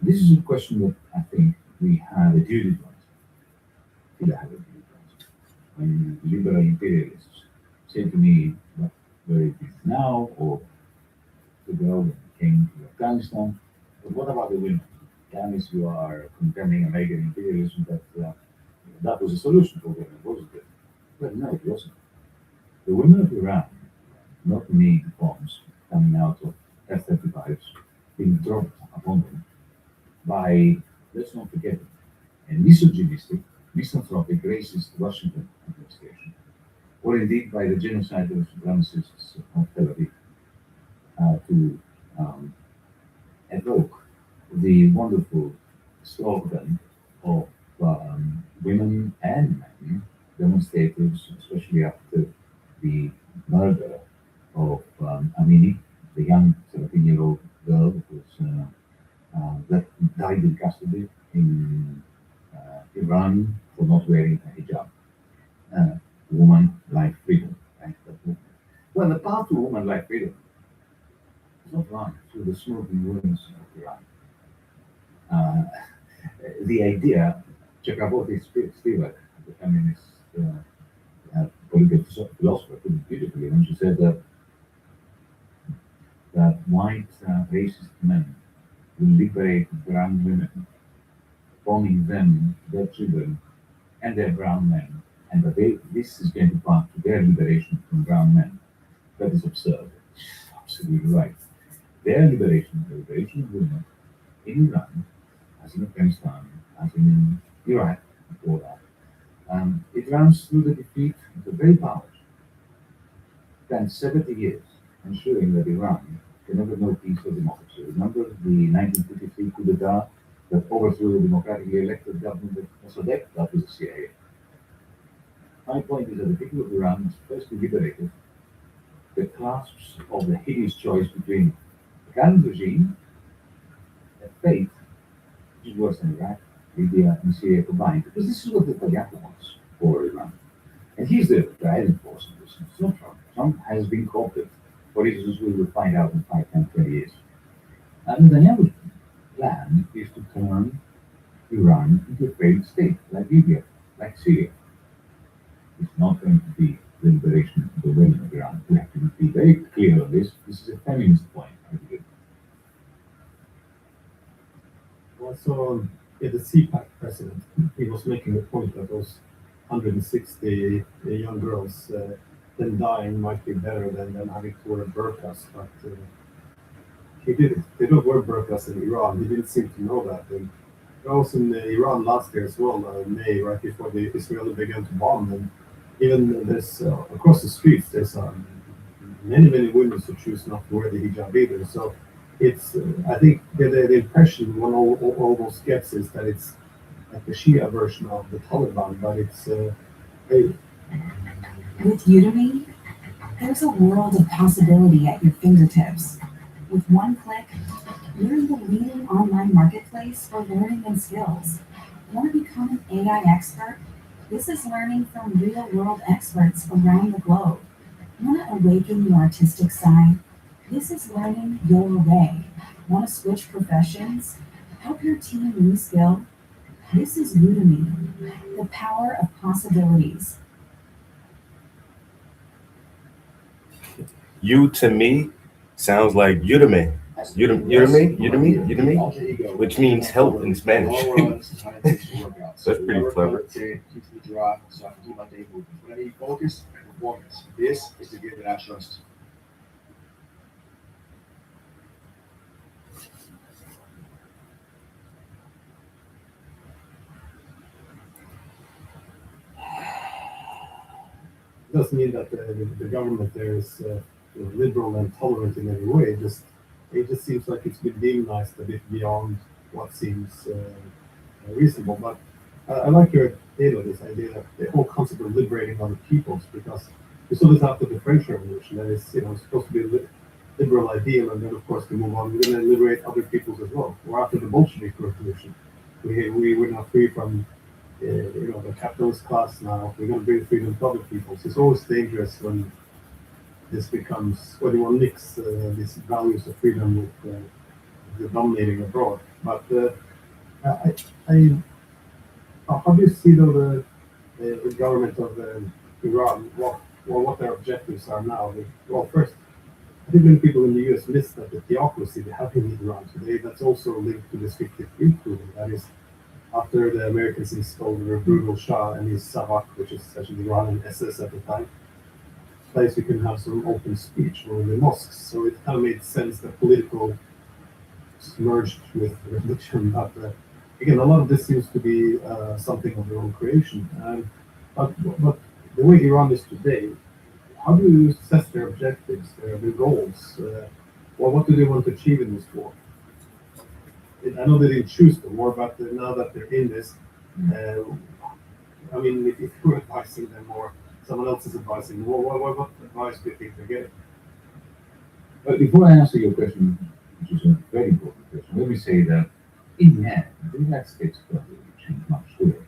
This is a question that I think we have a duty to answer. I have a duty to answer. When liberal imperialists say to me, where it is now, or the girl that came to Afghanistan, but what about the women? Dennis, you are condemning American imperialism, that was a solution for women, wasn't it? Well, no, it wasn't. The women of Iran not need bombs coming out of F-35s being dropped upon them by, let's not forget it, a misogynistic, misanthropic, racist Washington administration, or indeed by the genocidal supremacists of Tel Aviv to evoke the wonderful slogan of women and men demonstrators, especially after the murder of Amini, the young 17-year-old girl that died in custody in wearing a hijab. Woman life freedom. Right? Well, the path to woman life freedom is not run through the smoking ruins of Iran. The idea, Chakraborty Spivak, the feminist political philosopher, put it beautifully when she said that white racist men will liberate brown women, forming them, their children, and their brown men, and that this is going to path to their liberation from brown men. That is absurd. Absolutely right. Their liberation, the liberation of women in Iran, as in Afghanistan, as in Iraq, before that, it runs through the defeat of the very powers. Spent 70 years ensuring that Iran can never know peace or democracy. Remember the 1953 coup d'etat that overthrew the democratically elected government of Mossadegh? That was the CIA. My point is that the people of Iran must first be liberated. The clasps of the hideous choice between the current regime and fate, which is worse than Iraq, Libya, and Syria combined, because this is what the Netanyahu wants for Iran. And he's the driving force in this. It's not Trump. Trump has been co-opted for reasons we will find out in 5, 10, 20 years. And Netanyahu's plan is to turn Iran into a failed state, like Libya, like Syria. It's not going to be the liberation of the women of Iran. We have to be very clear on this. This is a feminist point, I believe. Also, the CPAC president, he was making a point that those 160 young girls then dying might be better than having to wear burqas. But he did it. They don't wear burqas in Iran. He didn't seem to know that. And I was in Iran last year as well, in May, right before the Israeli began to bomb. And even there's across the streets, there's many women who choose not to wear the hijab either. So it's I think the impression one almost gets is that it's like the Shia version of the Taliban, but it's With Udemy, there's a world of possibility at your fingertips. With one click, you're in the leading online marketplace for learning and skills. Want to become an AI expert? This is learning from real-world experts around the globe. Want to awaken your artistic side? This is learning your way. Want to switch professions? Help your team reskill? This is Udemy, the power of possibilities. You to me sounds like Udemy. Udemy, which means help in Spanish. That's pretty clever. Whenever you focus and performance, this is the game that I trust. It doesn't mean that the government there is liberal and tolerant in any way. It just seems like it's been demonized a bit beyond what seems reasonable. But I like your this idea that the whole concept of liberating other peoples, because we saw this after the French Revolution. That is, supposed to be a liberal ideal, and then of course we move on. We're going to liberate other peoples as well. Or after the Bolshevik Revolution, we're now free from the capitalist class now. We're going to bring freedom to other people. So it's always dangerous when this becomes, when you want to mix these values of freedom with the dominating abroad. But how do you see though the government of Iran, what their objectives are now? Well, first, I think many people in the US miss that the theocracy they have in Iran today, that's also linked to this 53 ruling. That is, after the Americans installed the brutal Shah and his Savak, which is essentially the Iranian SS at the time, place you can have some open speech or in the mosques. So it kind of made sense that political merged with religion. But again, a lot of this seems to be something of their own creation. But the way Iran is today, how do you assess their objectives, their goals? What do they want to achieve in this war? I know they didn't choose the war, but now that they're in this, if you're advising them or someone else is advising them, what advice do you think they're getting? But before I answer your question, which is a very important question, let me say that in the end, the United States government will change much sooner.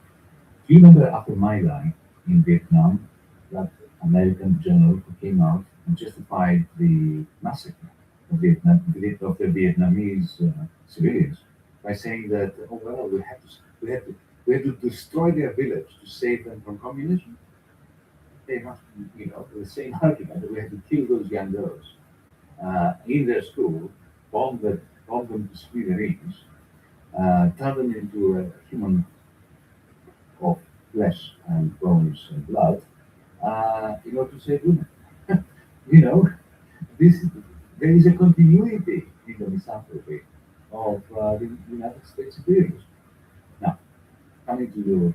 Do you remember after My Lai in Vietnam, that American general who came out and justified the massacre of the Vietnamese civilians by saying that, oh well, we had to destroy their village to save them from communism? They must, the same argument that we had to kill those young girls in their school, bomb them to smithereens, turn them into a human of flesh and bones and blood, in order to save women. you know, this there is a continuity in the misanthropy of the United States imperialism. Now, coming to your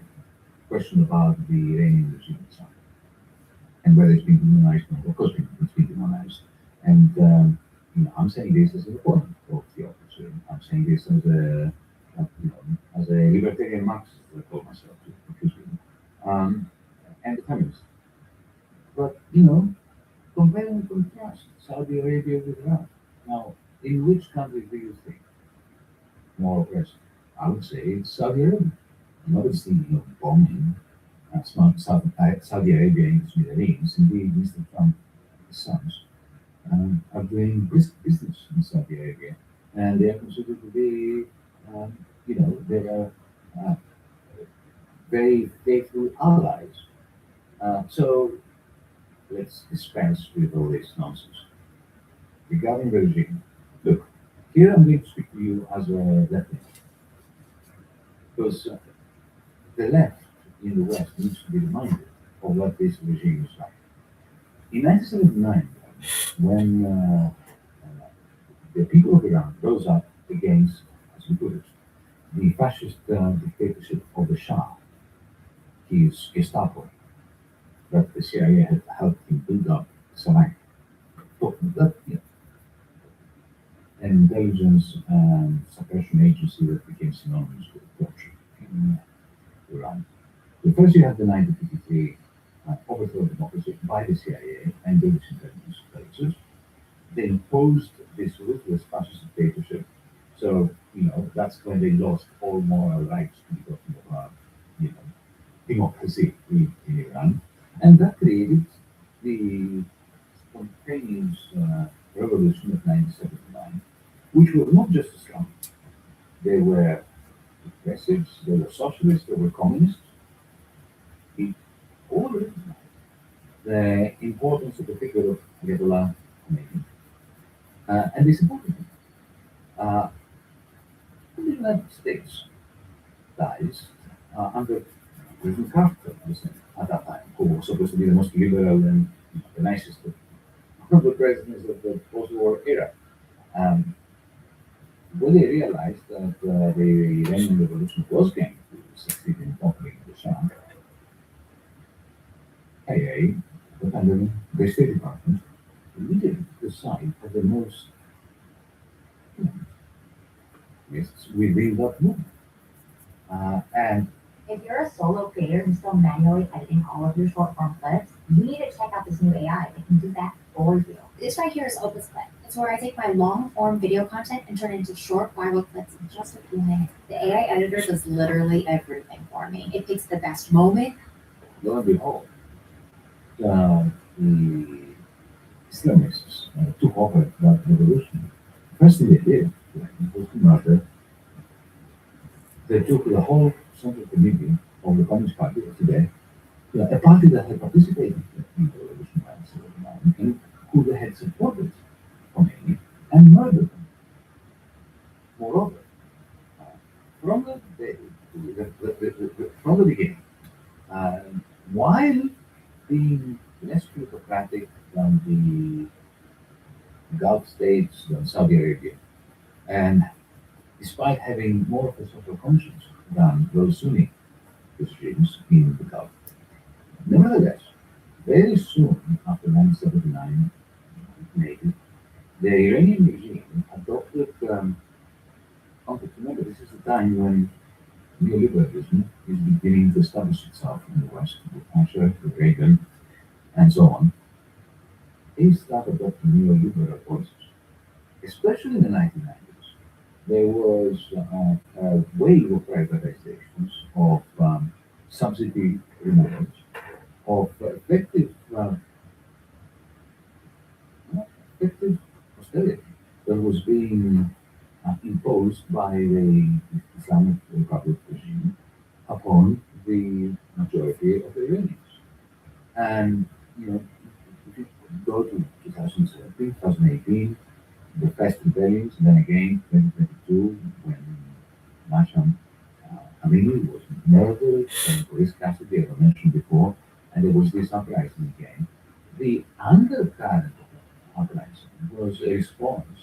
question about the Iranian regime itself and whether it's been demonized or not, of course it's been demonized. And I'm saying this as an opponent of the opposition. I'm saying this as as a libertarian Marxist, I call myself, and a feminist. But compare and contrast Saudi Arabia with Iran. Now, in which country do you think more oppressive? I would say it's Saudi Arabia. Nobody's thinking of bombing Saudi Arabia in the Smithereens. Indeed, Mr. Trump, his sons, are doing business in Saudi Arabia, and they are considered to be, they are very faithful allies. So let's dispense with all this nonsense. Regarding the regime, look, here I'm going to speak to you as a leftist, because the left in the West needs to be reminded of what this regime is like. In 1979, when the people of Iran rose up against, as we put it, the fascist dictatorship of the Shah, his Gestapo, that the CIA had helped him build up Savannah. An intelligence and suppression agency that became synonymous with torture in Iran. So first you have the 1953 overthrow of democracy by the CIA and British intelligence services. They imposed this ruthless fascist dictatorship. So, that's when they lost all moral rights to be talking about, democracy in Iran. And that created the spontaneous revolution of 1979, which was not just Islam. They were progressives, they were socialists, they were communists. It all recognized the importance of the figure of Ayatollah Khomeini. And this important thing. The United States dies under President Carter at that time, who was supposed to be the most liberal and the nicest of the presidents of the post-war era. When they realized that the Iranian Revolution was going to succeed in conquering the Shah, CIA, the Pentagon, the State Department, immediately decide that the most within that movement. And if you're a solo creator who's still manually editing all of your short form clips, you need to check out this new AI that can do that for you. This right here is Opus Clip. It's where I take my long form video content and turn it into short viral clips in just a few minutes. The AI editor does literally everything for me. It picks the best moment. lo and behold, the Islamists took over that revolution. First thing they did was to murder. They took the whole Central Committee of the Communist Party of today, a party that had participated in the revolution by 1979 and who they had supported Khomeini, and murdered them. Moreover, from the day, from the beginning, while being less plutocratic than the Gulf states, than Saudi Arabia, and despite having more of a social conscience than those Sunni regimes in the Gulf. Nevertheless, very soon after 1979, maybe, the Iranian regime adopted, remember, this is the time when neoliberalism is beginning to establish itself in the West, with Thatcher, with Reagan, and so on. They start adopting neoliberal policies, especially in the 1990s. There was a wave of privatizations of subsidy removals, of effective austerity that was being imposed by the Islamic Republic regime upon the majority of the Iranians. And, you know, if you go to 2017, 2018, the first rebellions, and then again 2022, when Masham Amini was murdered and police custody, as I mentioned before, and there was this uprising again. The undercurrent of the uprising was a response,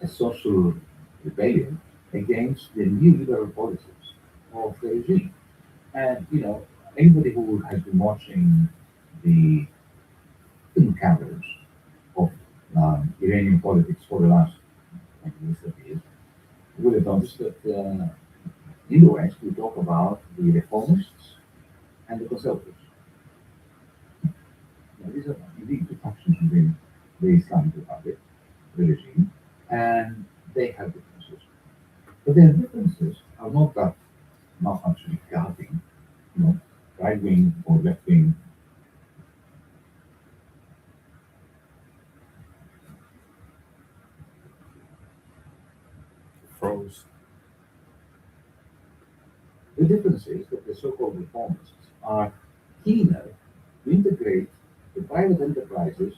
a social rebellion against the neoliberal policies of the regime. And, you know, anybody who has been watching the film coverage of Iranian politics for the last 20 years, 30 years, will have noticed that in the West we talk about the reformists and the conservatives. Now, these are indeed two factions within the Islamic Republic, the regime, and they have differences. But their differences are not that not actually guarding, you know, right wing or left wing. Froze. The difference is that the so-called reformists are keener to integrate the private enterprises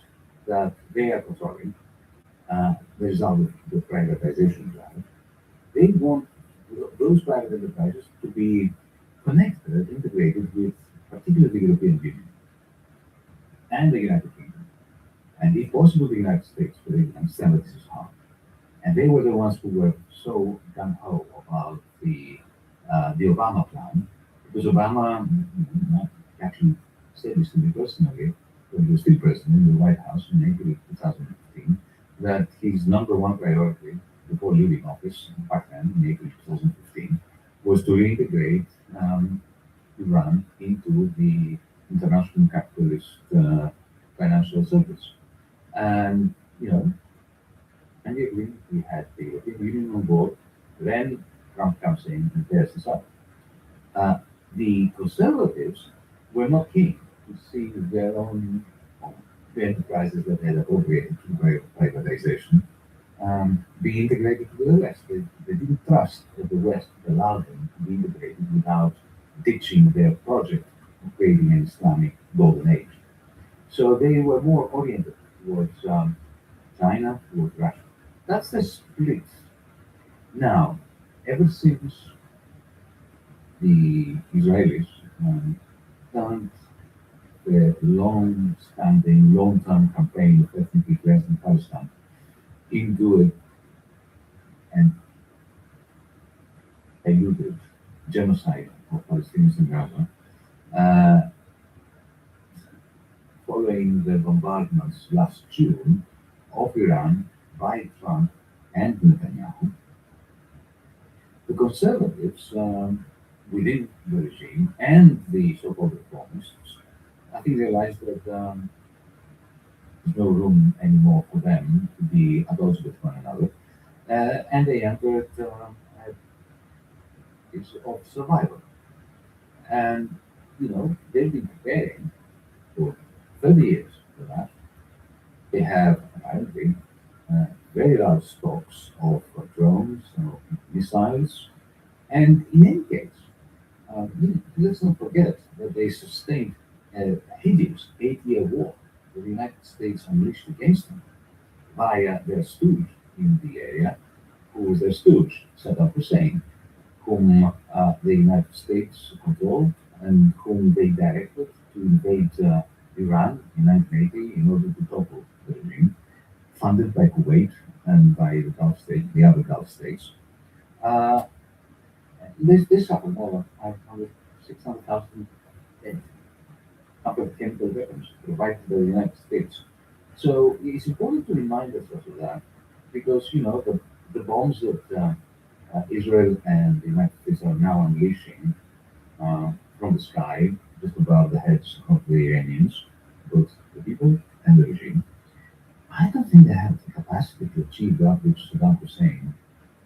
that they are controlling, the result of the privatization drive. They want those private enterprises to be connected, integrated with particularly the European Union and the United Kingdom, and if possible the United States, but they understand that this is hard. And they were the ones who were so gung-ho about the Obama plan, because Obama actually said this to me personally when he was still president in the White House in April 2015, that his number one priority before leaving office back then in April 2015 was to reintegrate Iran into the international capitalist financial circuits. And, you know, and we had the European Union on board. Then Trump comes in and tears this up. The conservatives were not keen to see their own the enterprises that they had appropriated to privatization be integrated to the West. They didn't trust that the West allowed them to be integrated without ditching their project of creating an Islamic golden age. So they were more oriented towards China, towards Russia. That's the split. Now, ever since the Israelis turned the long-standing, long-term campaign of ethnic cleansing in Palestine into an eluded genocide of Palestinians in Gaza, following the bombardments last June of Iran by Trump and Netanyahu, the conservatives within the regime and the so-called reformists, I think realized that there's no room anymore for them to be at odds with one another, and they entered a piece of survival. And, you know, they've been preparing for 30 years for that. They have apparently very large stocks of drones, of missiles, and in any case, let's not forget that they sustained a hideous 8-year war that the United States unleashed against them via their stooge in the area, who was their stooge, Saddam Hussein, whom the United States controlled and whom they directed to invade Iran in 1980 in order to topple the regime, funded by Kuwait and by the Gulf states, the other Gulf states. This happened more than 600,000 of chemical weapons provided by the United States. So it's important to remind ourselves of that, because, you know, the bombs that Israel and the United States are now unleashing from the sky, just above the heads of the Iranians, both the people and the regime, I don't think they have the capacity to achieve that which Saddam Hussein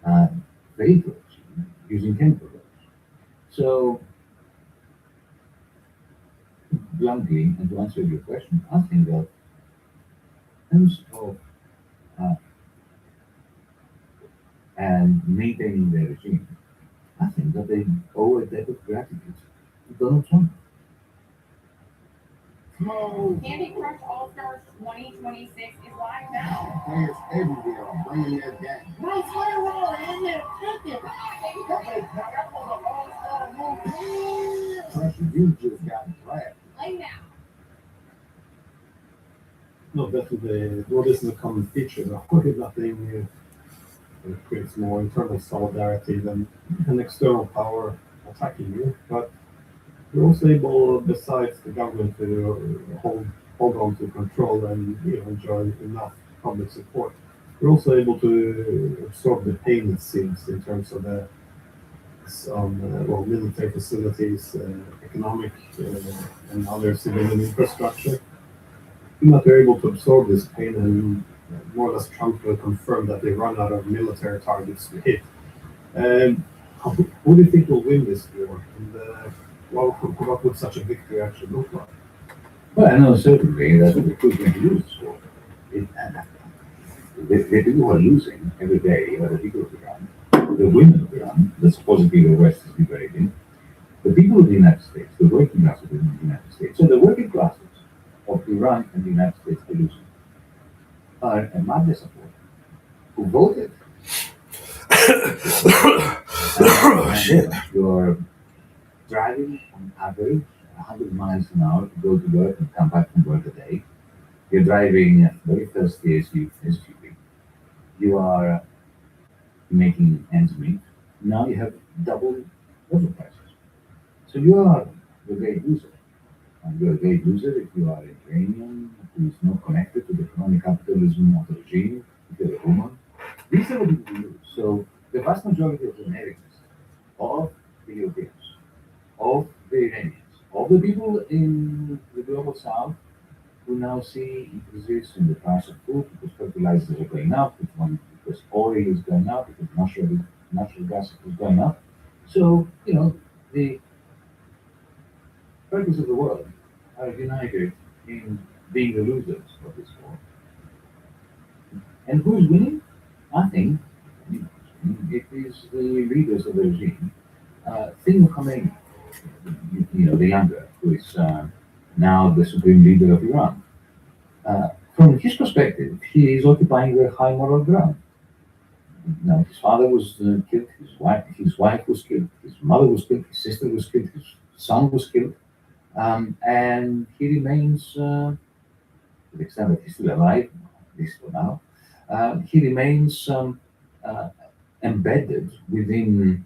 failed to achieve using chemicals. So, bluntly, and to answer your question, I think that in terms of and maintaining their regime, I think that they owe a debt of gratitude to Donald Trump. Candy Crush All Stars 2026 is live now. Players everywhere are bringing their game. Nice fire roll and they're cooking. Pressure, you just got dragged. Play now. No, definitely. Well, this is a common feature. There's nothing that creates more internal solidarity than an external power attacking you. But you're also able, besides the government, to hold on to control and enjoy enough public support. You're also able to absorb the pain it seems in terms of the military facilities, economic and other civilian infrastructure. That they're able to absorb this pain, and more or less Trump will confirm that they run out of military targets to hit. Who do you think will win this war? And what would such a victory actually look like? Well, I know certainly that the Putin going to lose this war. The people who are losing every day are the people of Iran, the women of Iran, that supposedly the West is liberating, the people of the United States, the working class of the United States. So the working classes of Iran and the United States are losing are a MAGA support who voted. Shit. You're driving on average 100 miles an hour to go to work and come back from work a day. You're driving a very thirsty SUV. You are making ends meet. Now you have double oil prices. So you are the great loser. And you're a great loser if you are a Iranian who is not connected to the economic capitalism of the regime, if you're a woman. These are the people who lose. So the vast majority of the Americans, of the Europeans, of the Iranians, of the people in the global south who now see increases in the price of food because fertilizers are going up, because oil is going up, because natural gas is going up. So, the purpose of the world are united in being the losers of this war. And who is winning? I think it is the leaders of the regime. Think of Khomeini, the younger, who is now the supreme leader of Iran. From his perspective, he is occupying the high moral ground. Now, his father was killed, his wife was killed, his mother was killed, his sister was killed, his son was killed, and he remains, to the extent that he's still alive, at least for now, he remains embedded within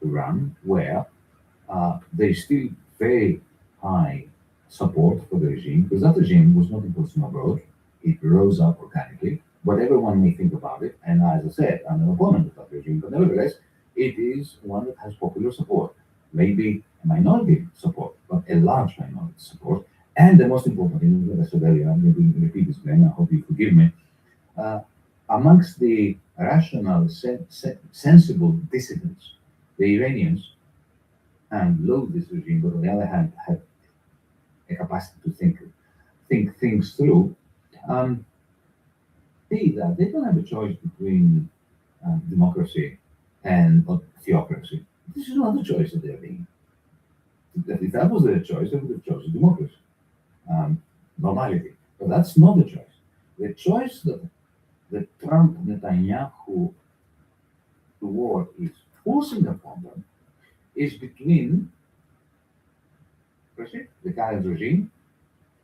Iran, where there is still very high support for the regime, because that regime was not imposed from abroad. It rose up organically, whatever one may think about it. And as I said, I'm an opponent of that regime, but nevertheless, it is one that has popular support, maybe a minority support, but a large minority support. And the most important thing, as I said earlier, I'm going to repeat this again, I hope you forgive me, amongst the rational, sensible dissidents, the Iranians, and loathe this regime, but on the other hand, have a capacity to think things through, that they don't have a choice between democracy and theocracy. This is not the choice that they're being. If that was their choice, they would have chosen democracy, normality. But that's not the choice. The choice that the Trump-Netanyahu war is forcing upon them is between the current regime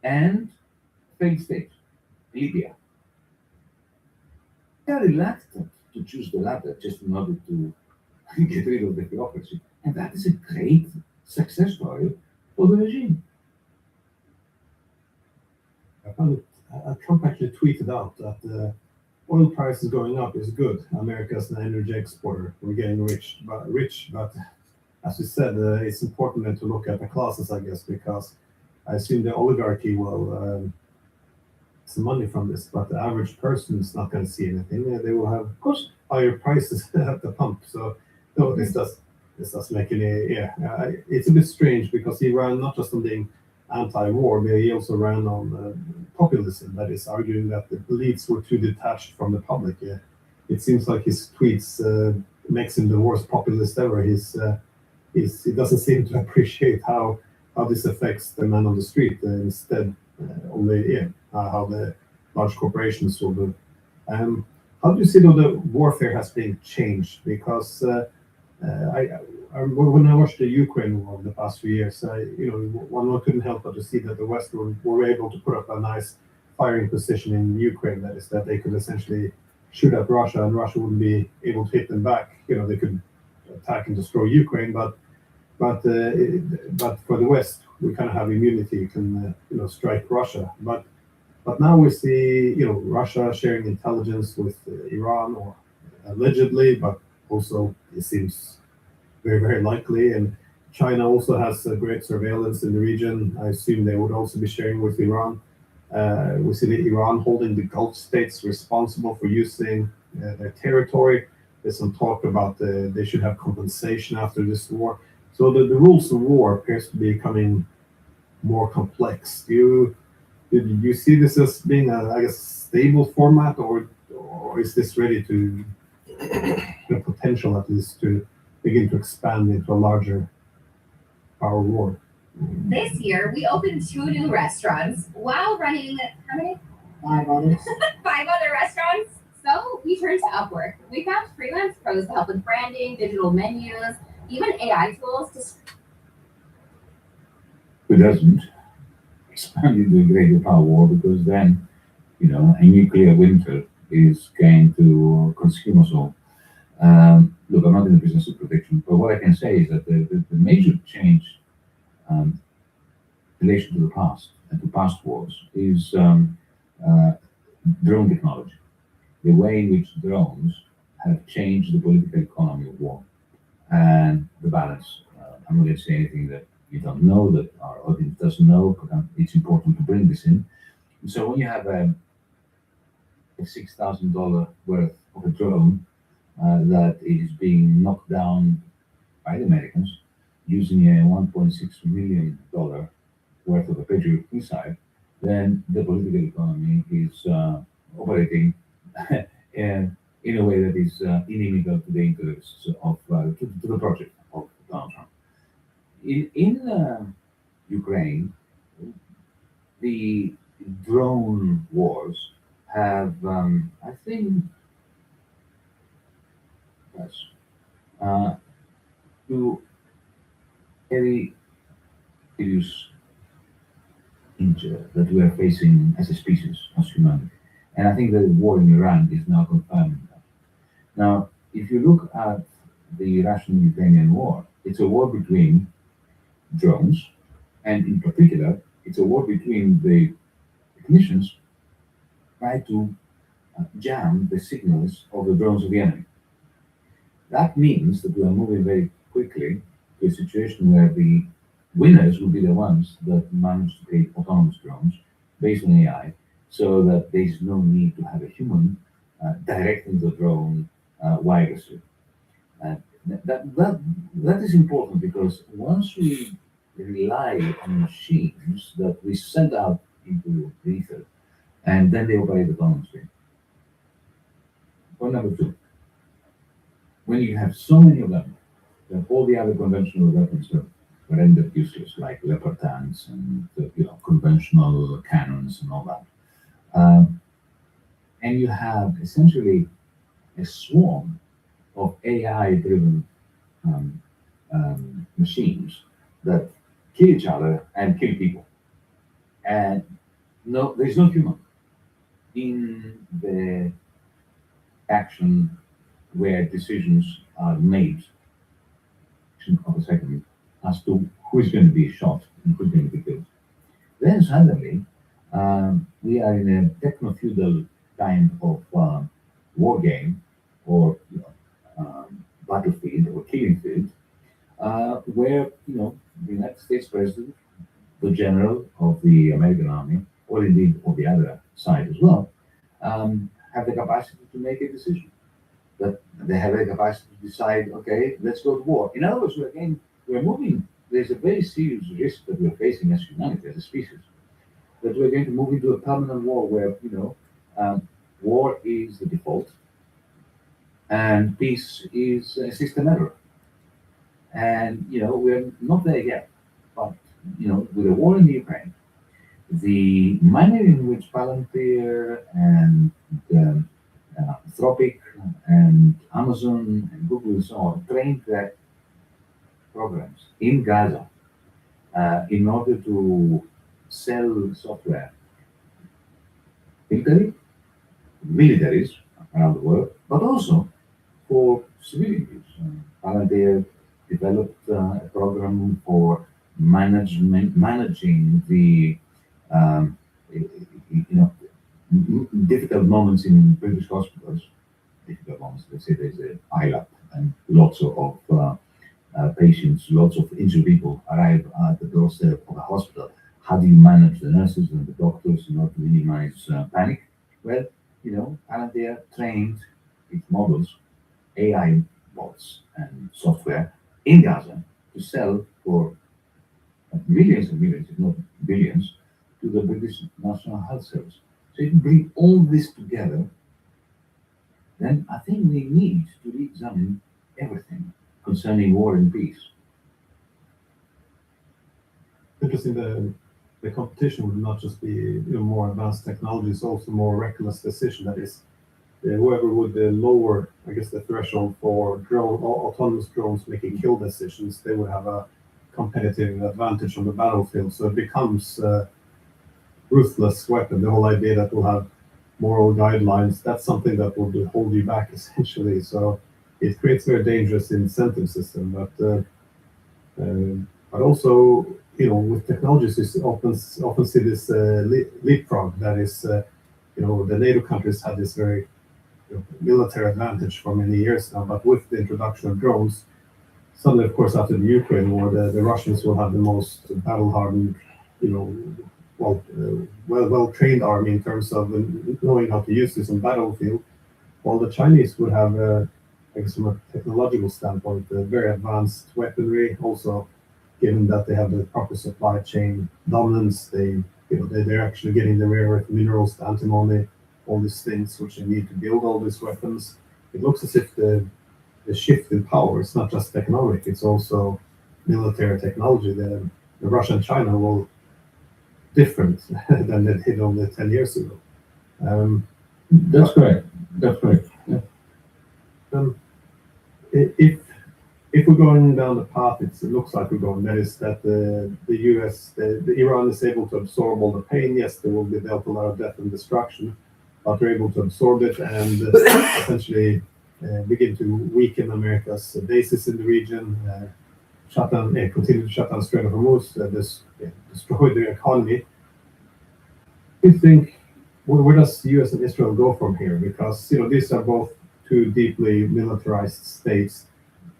and failed states, Libya. They are reluctant to choose the latter just in order to get rid of the theocracy. And that is a great success story for the regime. I found it, Trump actually tweeted out that oil prices going up is good. America's an energy exporter. We're getting rich, but as you said, it's important then to look at the classes, I guess, because I assume the oligarchy will some money from this, but the average person is not going to see anything. They will have, of course, higher prices at the pump. So no, this does. this doesn't make any. It's a bit strange because he ran not just on being anti-war, but he also ran on populism. That is, arguing that the elites were too detached from the public. It seems like his tweets makes him the worst populist ever. He doesn't seem to appreciate how this affects the man on the street. Instead, only how the large corporations will do. How do you see though the warfare has been changed? Because when I watched the Ukraine war in the past few years, one couldn't help but to see that the West were able to put up a nice firing position in Ukraine. That is, that they could essentially shoot at Russia, and Russia wouldn't be able to hit them back. They could attack and destroy Ukraine, but for the West, we kind of have immunity. You can strike Russia, but now we see Russia sharing intelligence with Iran, or allegedly, but also it seems very, very likely. And China also has great surveillance in the region. I assume they would also be sharing with Iran. We see that Iran holding the Gulf states responsible for using their territory. There's some talk about they should have compensation after this war. So the rules of war appears to be becoming more complex. Do you see this as being a stable format, or is this ready to the potential at least to begin to expand into a larger power war? This year, we opened 2 new restaurants while running, how many? 5 others. 5 other restaurants. So we turned to Upwork. We found freelance pros to help with branding, digital menus, even AI tools to. Who doesn't expand into a greater power war, because then, a nuclear winter is going to consume us all. Look, I'm not in the business of prediction, but what I can say is that the major change in relation to the past and to past wars is drone technology. The way in which drones have changed the political economy of war and the balance. I'm not going to say anything that you don't know, that our audience doesn't know, but it's important to bring this in. So when you have a $6,000 worth of a drone that is being knocked down by the Americans using a $1.6 million worth of a Patriot missile, then the political economy is operating in a way that is inimical to the interests of to the project of Donald Trump. In Ukraine, the drone wars have, I think, to very serious danger that we are facing as a species, as humanity. And I think that the war in Iran is now confirming that. Now, if you look at the Russian-Ukrainian war, it's a war between drones, and in particular, it's a war between the technicians trying to jam the signals of the drones of the enemy. That means that we are moving very quickly to a situation where the winners will be the ones that manage to create autonomous drones based on AI, so that there is no need to have a human directing the drone wirelessly. That is important, because once we rely on machines that we send out into the ether, and then they operate autonomously. Point number 2, when you have so many of them, that all the other conventional weapons are rendered useless, like Leopard tanks and conventional cannons and all that. And you have essentially a swarm of AI-driven machines that kill each other and kill people. And there's no human in the action where decisions are made of a second as to who is going to be shot and who's going to be killed. Then suddenly, we are in a techno-feudal kind of war game, or battlefield or killing field, where the United States president, the general of the American army, or indeed of the other side as well, have the capacity to make a decision. that they have the capacity to decide, okay, let's go to war. In other words, we're moving. There's a very serious risk that we're facing as humanity, as a species, that we're going to move into a permanent war where, war is the default and peace is a system error. And, we're not there yet. But, with the war in the Ukraine, the manner in which Palantir and Anthropic and Amazon and Google and so on trained their programs in Gaza in order to sell software, militaries around the world, but also for civilian use. Palantir developed a program for managing the difficult moments in British hospitals. Difficult moments. Let's say there's a ILAP and lots of patients, lots of injured people arrive at the doorstep of a hospital. How do you manage the nurses and the doctors in order to minimize panic? Well, Palantir trained its models, AI bots and software in Gaza to sell for millions and millions, if not billions, to the British National Health Service. So if you bring all this together, then I think we need to re-examine everything concerning war and peace. Interesting, the competition would not just be more advanced technology, it's also more reckless decision. That is, whoever would lower, I guess, the threshold for autonomous drones making kill decisions, they would have a competitive advantage on the battlefield. So it becomes a ruthless weapon. The whole idea that we'll have moral guidelines, that's something that will hold you back essentially. So it creates a very dangerous incentive system. But also, with technologies, you often see this leapfrog. That is, the NATO countries had this very military advantage for many years now. But with the introduction of drones, suddenly, of course, after the Ukraine war, the Russians will have the most battle-hardened, well-trained army in terms of knowing how to use this on battlefield, while the Chinese would have, I guess, from a technological standpoint, very advanced weaponry. Also, given that they have the proper supply chain dominance, they're actually getting the rare earth minerals, the antimony, all these things which they need to build all these weapons. It looks as if the shift in power, it's not just economic, it's also military technology. The Russia and China will different than it did only 10 years ago. That's correct. That's correct. Yeah. If we're going down the path it looks like we're going, that is that the US, the Iran is able to absorb all the pain. Yes, there will be dealt a lot of death and destruction, but they're able to absorb it and essentially begin to weaken America's bases in the region, continue to shut down Strait of Hormuz, destroy their economy. You think, where does the US and Israel go from here? Because these are both two deeply militarized states.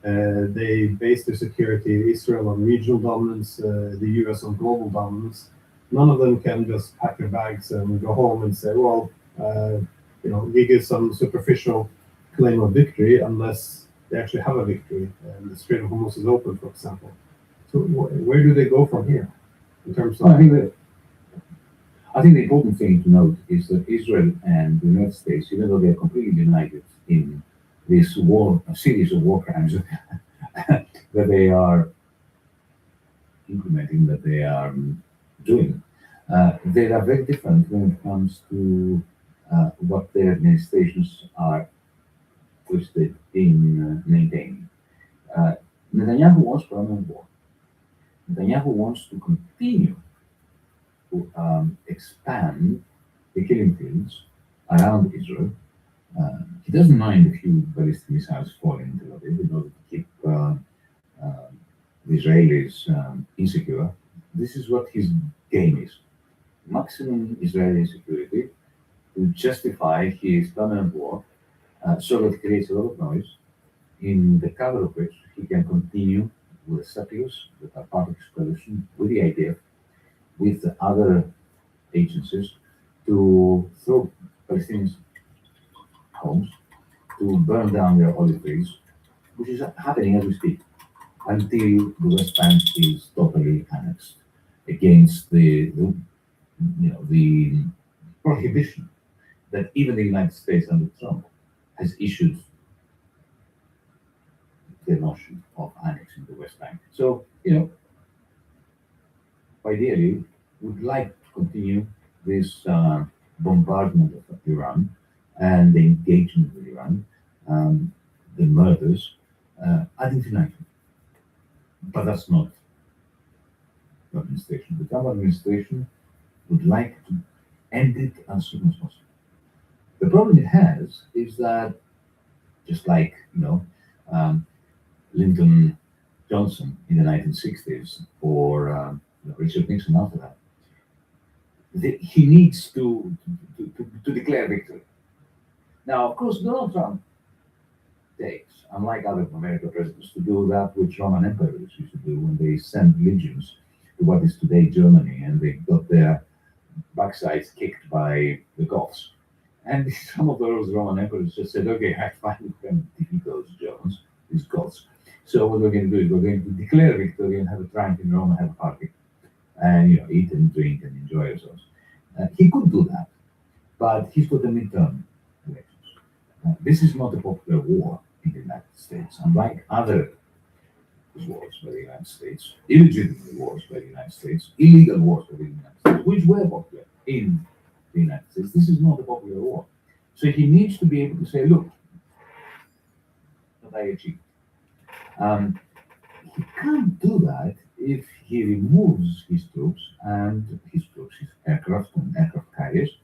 They base their security, Israel on regional dominance, the US on global dominance. None of them can just pack their bags and go home and say, well, we give some superficial claim of victory unless they actually have a victory and the Strait of Hormuz is open, for example. So where do they go from here in terms of? I think the important thing to note is that Israel and the United States, even though they're completely united in this war, a series of war crimes that they are implementing, that they are doing, they are very different when it comes to what their administrations are interested in maintaining. Netanyahu wants permanent war. Netanyahu wants to continue to expand the killing fields around Israel. He doesn't mind a few ballistic missiles falling into Tel Aviv in order to keep the Israelis insecure. This is what his game is. Maximum Israeli security to justify his permanent war, so that it creates a lot of noise, in the cover of which he can continue with the settlers that are part of his coalition, with the IDF, with the other agencies, to throw Palestinians' homes, to burn down their olive trees, which is happening as we speak, until the West Bank is totally annexed against the prohibition that even the United States under Trump has issued the notion of annexing the West Bank. So, ideally, would like to continue this bombardment of Iran and the engagement with Iran, the murders, ad infinitum. But that's not the administration. The Trump administration would like to end it as soon as possible. The problem it has is that, just like Lyndon Johnson in the 1960s, or Richard Nixon after that, he needs to declare victory. Now, of course, Donald Trump takes, unlike other American presidents, to do that which Roman emperors used to do when they sent legions to what is today Germany, and they got their backsides kicked by the Goths. And some of those Roman emperors just said, okay, fine, we can defeat those Germans, these Goths. So what we're going to do is we're going to declare victory and have a triumph in Rome and have a party. And eat and drink and enjoy ourselves. He could do that, but he's got the midterm elections. This is not a popular war in the United States, unlike other wars by the United States, illegitimate wars by the United States, illegal wars by the United States, which were popular in the United States. This is not a popular war. So he needs to be able to say, look, what I achieved. He can't do that if he removes his troops, his aircraft and aircraft carriers,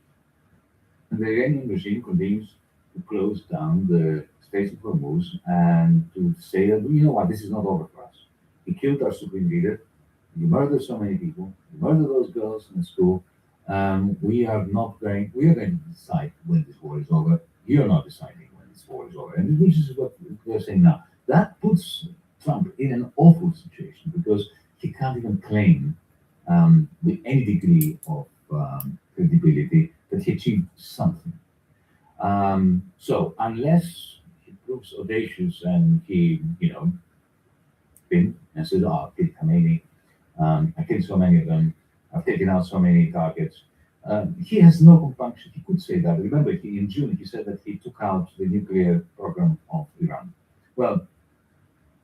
and the Iranian regime continues to close down the Straits of Hormuz and to say that, you know what, this is not over for us. He killed our supreme leader. You murdered so many people. You murdered those girls in the school. We are going to decide when this war is over. You're not deciding when this war is over. And this is what they're saying now. That puts Trump in an awful situation because he can't even claim with any degree of credibility that he achieved something. So unless he proves audacious and he, and says, oh, I killed Khamenei, I killed so many of them, I've taken out so many targets. He has no compunction. He could say that. Remember, in June, he said that he took out the nuclear program of Iran. Well,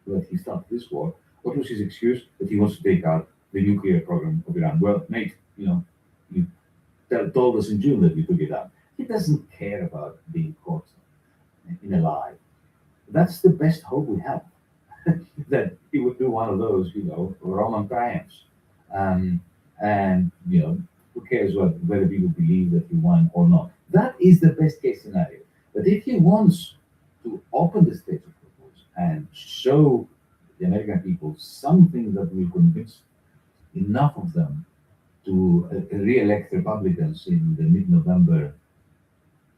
when he started this war, what was his excuse? That he wants to take out the nuclear program of Iran. Well, mate, you told us in June that you took it out. He doesn't care about being caught in a lie. That's the best hope we have, that he would do one of those, Roman triumphs. And, who cares whether people believe that he won or not. That is the best case scenario. But if he wants to open the Straits of Hormuz and show the American people something that will convince enough of them to re-elect Republicans in the midterms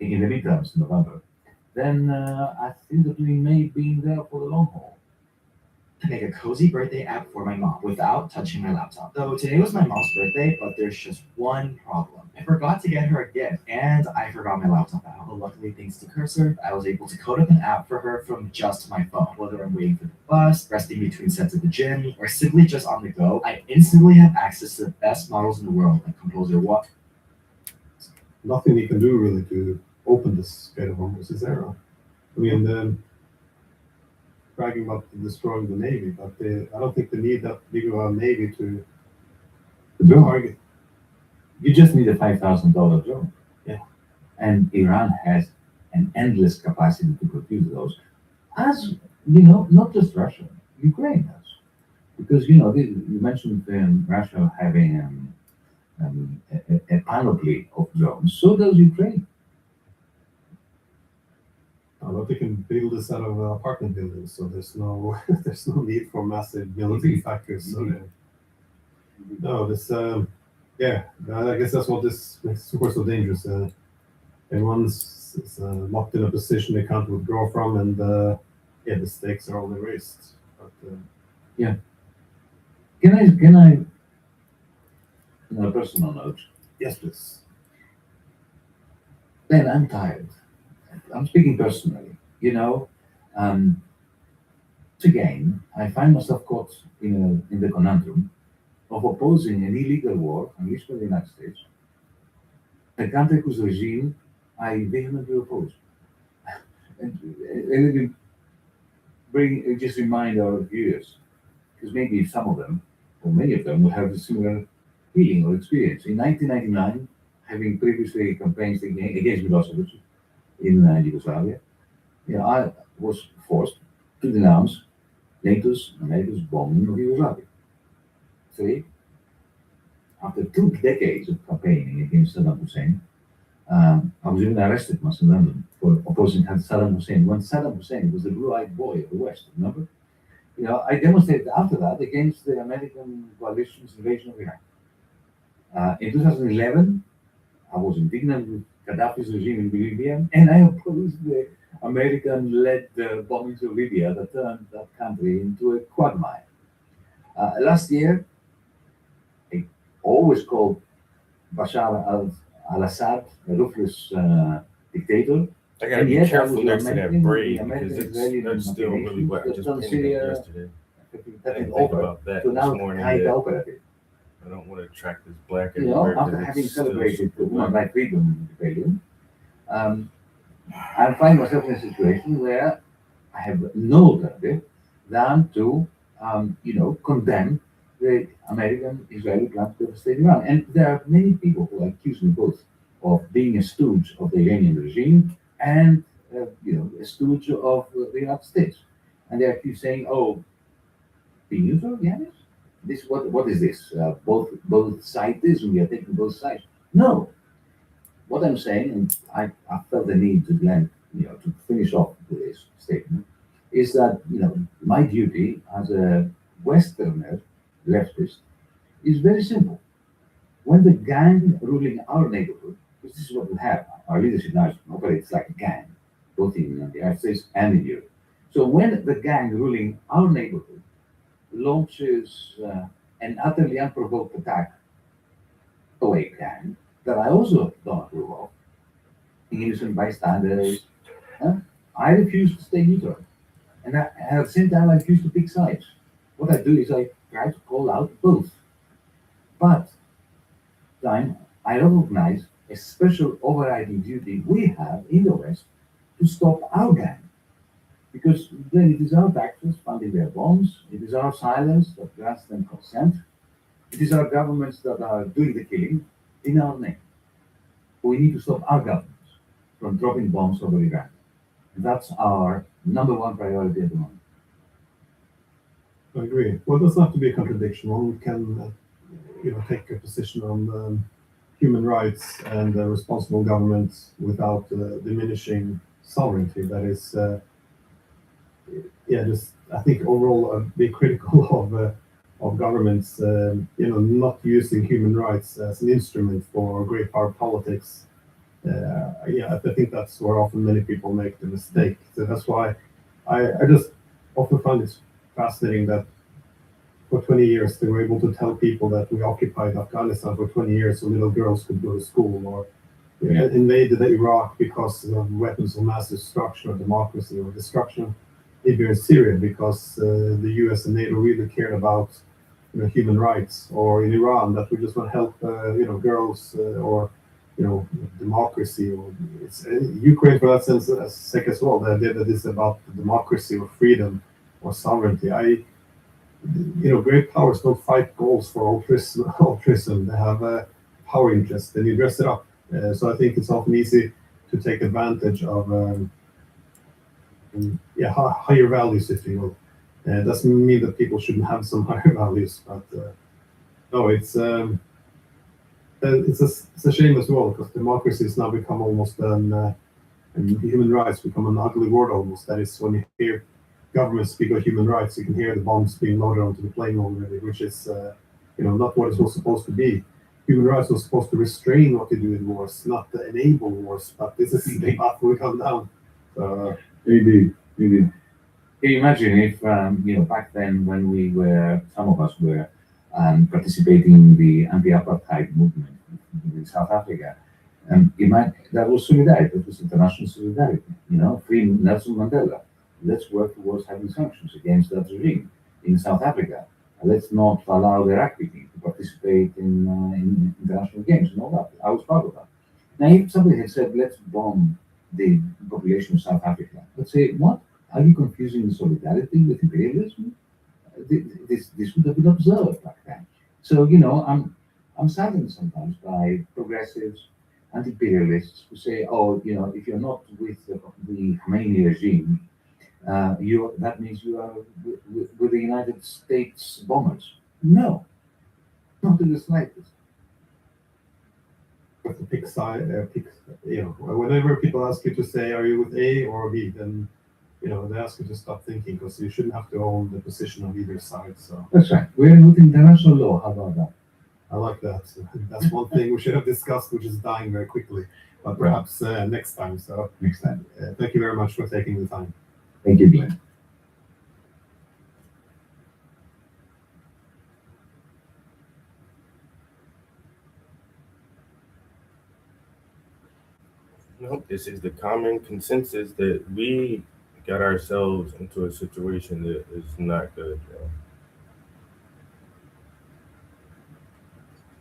in November, then I think that we may be in there for the long haul. To make a cozy birthday app for my mom without touching my laptop. Though today was my mom's birthday, but there's just one problem. I forgot to get her a gift, and I forgot my laptop out. But luckily, thanks to Cursor, I was able to code up an app for her from just my phone. Whether I'm waiting for the bus, resting between sets at the gym, or simply just on the go, I instantly have access to the best models in the world, like Composer One. Nothing you can do really to open this Strait of Hormuz is there. I mean, bragging about destroying the Navy, but I don't think they need that big of a Navy to target. You just need a $5,000 drone. Yeah. And Iran has an endless capacity to produce those. As, not just Russia, Ukraine has. Because, you mentioned Russia having a panoply of drones. So does Ukraine. But they can build this out of apartment buildings, so there's no need for massive military factories. So I guess that's what this makes super so dangerous. Everyone's locked in a position they can't withdraw from, and the stakes are only raised. But, Can I, on a personal note? Yes, please. Ben, I'm tired. I'm speaking personally. you know, again, I find myself caught in the conundrum of opposing an illegal war unleashed by the United States, a country whose regime I vehemently oppose. And let me just remind our viewers, because maybe some of them, or many of them, will have a similar feeling or experience. In 1999, having previously campaigned against Milosevic in Yugoslavia, I was forced to denounce America's bombing of Yugoslavia. Three, after 2 decades of campaigning against Saddam Hussein, I was even arrested once in London for opposing Saddam Hussein when Saddam Hussein was the blue-eyed boy of the West, remember? I demonstrated after that against the American coalition's invasion of Iraq. In 2011, I was indignant with Gaddafi's regime in Libya, and I opposed the American-led bombings of Libya that turned that country into a quagmire. Last year, I always called Bashar al-Assad a ruthless dictator. I gotta And be yet, careful I was next to that lamenting braid the because American-Israeli that's still really what I machinations just that turned painted Syria yesterday. I didn't think over about that to this now morning. Qaeda That operative. I don't want to track this black everywhere. After 'cause having it's still celebrated super the Women black. Right Freedom Rebellion, I find myself in a situation where I have no alternative than to, condemn the American-Israeli plan to devastate Iran. And there are many people who accuse me both of being a stooge of the Iranian regime and, a stooge of the United States. And they accuse saying, "Oh, be neutral, yes? This what is this? Both sidism? We are taking both sides." No. What I'm saying, and I felt the need to to finish off with this statement, is that my duty as a Westerner leftist is very simple. When the gang ruling our neighborhood, which is what we have, our leadership now operates like a gang, both in the United States and in Europe. So when the gang ruling our neighborhood launches an utterly unprovoked attack away gang that I also don't approve of, innocent bystanders, I refuse to stay neutral. And at the same time, I refuse to pick sides. What I do is I try to call out both. But I recognize a special overriding duty we have in the West to stop our gang. Because then it is our taxes funding their bombs, it is our silence that grants them consent, it is our governments that are doing the killing in our name. We need to stop our governments from dropping bombs over Iran. And that's our number one priority at the moment. I agree. Well, it doesn't have to be a contradiction. One can, take a position on human rights and responsible government without diminishing sovereignty. That is, I think overall be critical of governments, not using human rights as an instrument for great power politics. I think that's where often many people make the mistake. So that's why I just often find it fascinating that for 20 years they were able to tell people that we occupied Afghanistan for 20 years so little girls could go to school, or invaded Iraq because of weapons of mass destruction or democracy, or destruction Libya and Syria because the US and NATO really cared about human rights, or in Iran that we just want to help girls or democracy, or it's Ukraine for that sense sake as well. The idea that it's about democracy or freedom or sovereignty. Great powers don't fight goals for altruism. They have a power interest, and you dress it up. So I think it's often easy to take advantage of higher values, if you will. Doesn't mean that people shouldn't have some higher values, but no, it's a shame as well, because democracy has now become almost and human rights become an ugly word almost. That is, when you hear governments speak of human rights, you can hear the bombs being loaded onto the plane already, which is not what it was supposed to be. Human rights was supposed to restrain what they do in wars, not enable wars. But this is the path we come down. Indeed. Can you imagine if back then when some of us were participating in the anti-apartheid movement in South Africa, And that was solidarity, that was international solidarity. Free Nelson Mandela. Let's work towards having sanctions against that regime in South Africa. Let's not allow the rugby team to participate in international games and all that. I was part of that. Now, if somebody had said, let's bomb the population of South Africa, let's say, what? Are you confusing solidarity with imperialism? This would have been observed like that. So, I'm saddened sometimes by progressives and imperialists who say, oh, if you're not with the Khomeini regime, that means you are with the United States bombers. No, not in the slightest. Have to pick side. Whenever people ask you to say, are you with A or B, then they ask you to stop thinking, because you shouldn't have to own the position of either side. So that's right. We're with international law. How about that? I like that. That's one thing we should have discussed, which is dying very quickly. But perhaps next time. So next time. Thank you very much for taking the time. Thank you, Glenn. This is the common consensus that we got ourselves into a situation that is not good.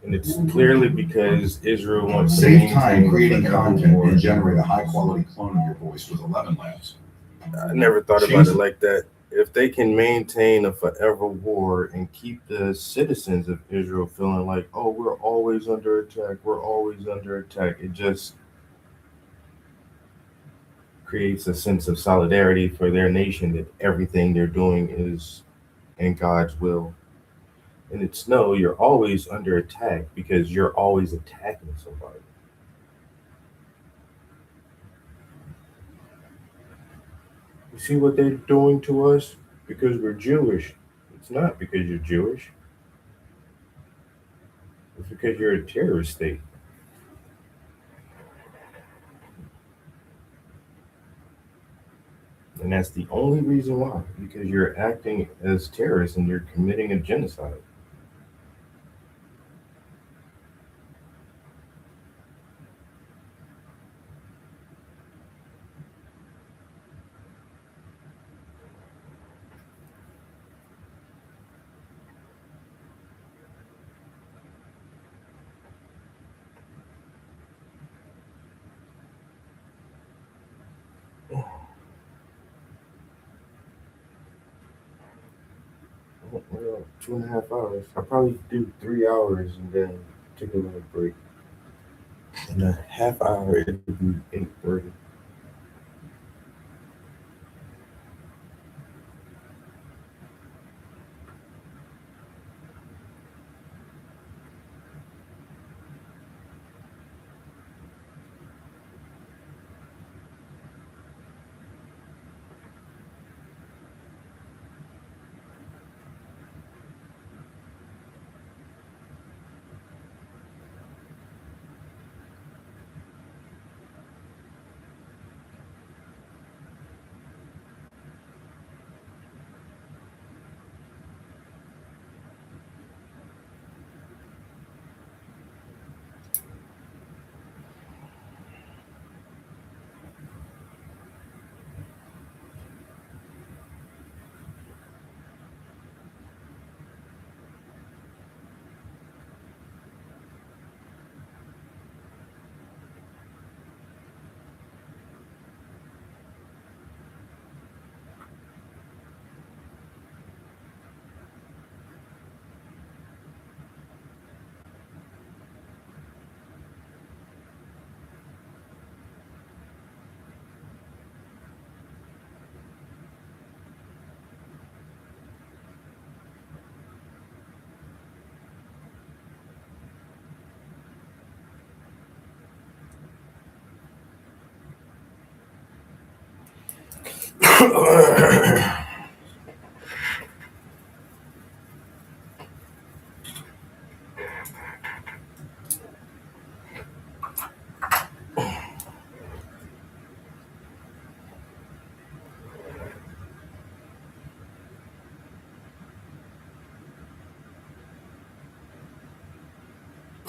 And it's clearly because Israel wants to save time creating content and generate a high quality clone of your voice with 11 Labs. I never thought about it like that. If they can maintain a forever war and keep the citizens of Israel feeling like, oh, we're always under attack, it just creates a sense of solidarity for their nation, that everything they're doing is in God's will. And it's no, you're always under attack because you're always attacking somebody. You see what they're doing to us? Because we're Jewish. It's not because you're Jewish. It's because you're a terrorist state. And that's the only reason why, because you're acting as terrorists and you're committing a genocide. Well, 2.5 hours. I'll probably do 3 hours and then take a little break. In a half hour, it'll be 8:30.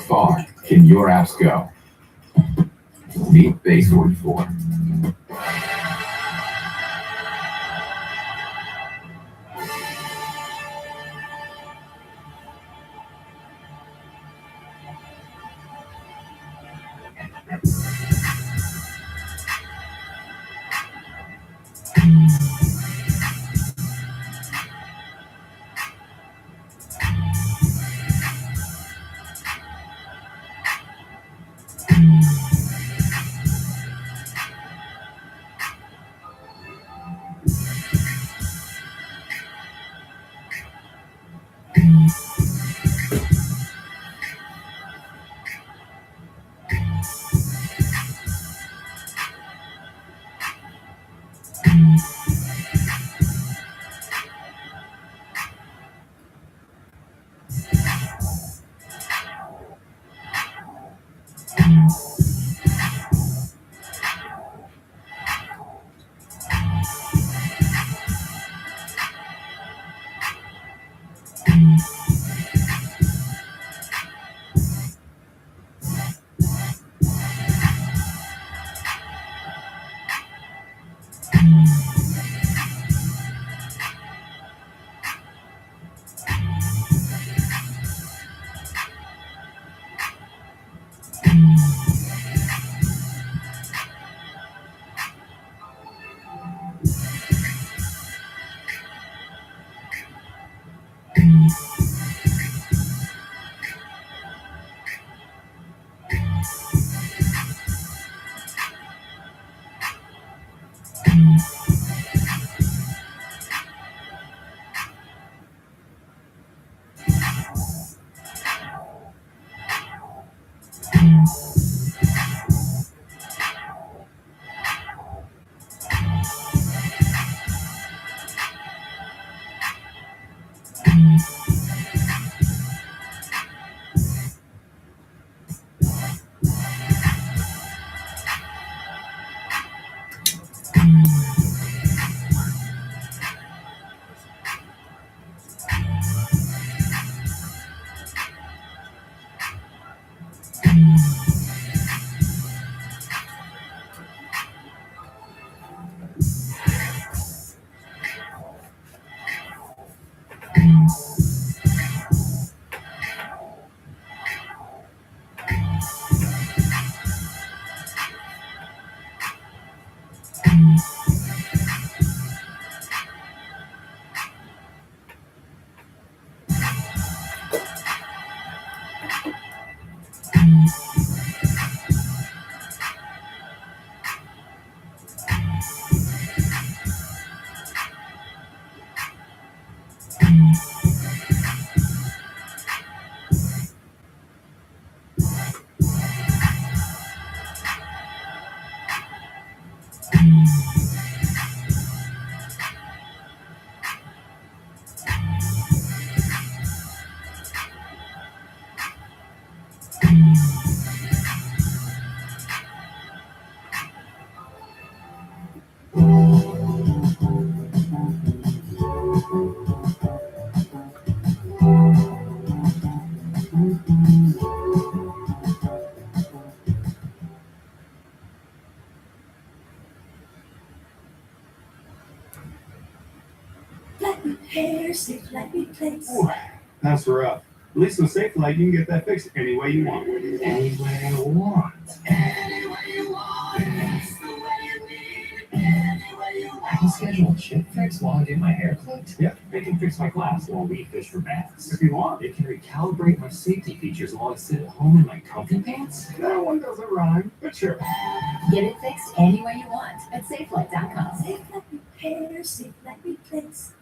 Far can your apps go? Meet Base 44. Ooh, that's rough. At least with Safe Light, you can get that fixed any way you want. Any way you want. I can schedule a chip fix while I do my hair clipped. Yeah. It can fix my glass while we fish for bass. If you want. It can recalibrate my safety features while I sit at home in my comfy pants. That one doesn't rhyme, but sure. Get it fixed any way you want at SafeLight.com. SafeLight Repair, SafeLight Replace.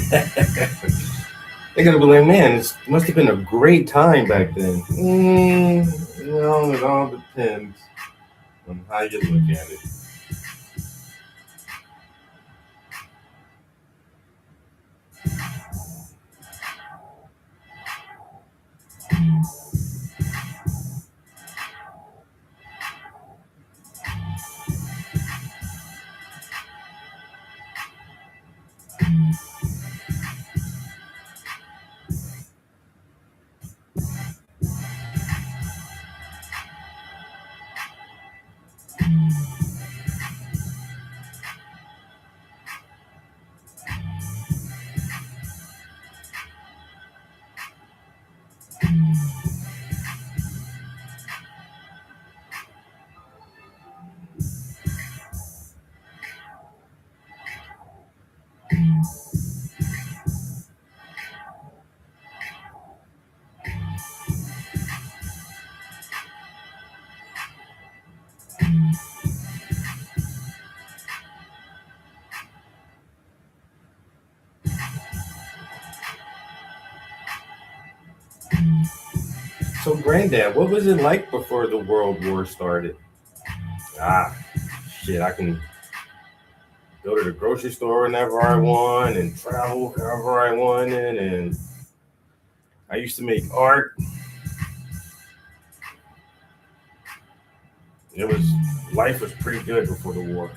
They're gonna be like, man, it must have been a great time back then. It all depends on how you look at it. So, Granddad, what was it like before the World War started? Shit, I can go to the grocery store whenever I want and travel however I wanted, and I used to make art. Life was pretty good before the war.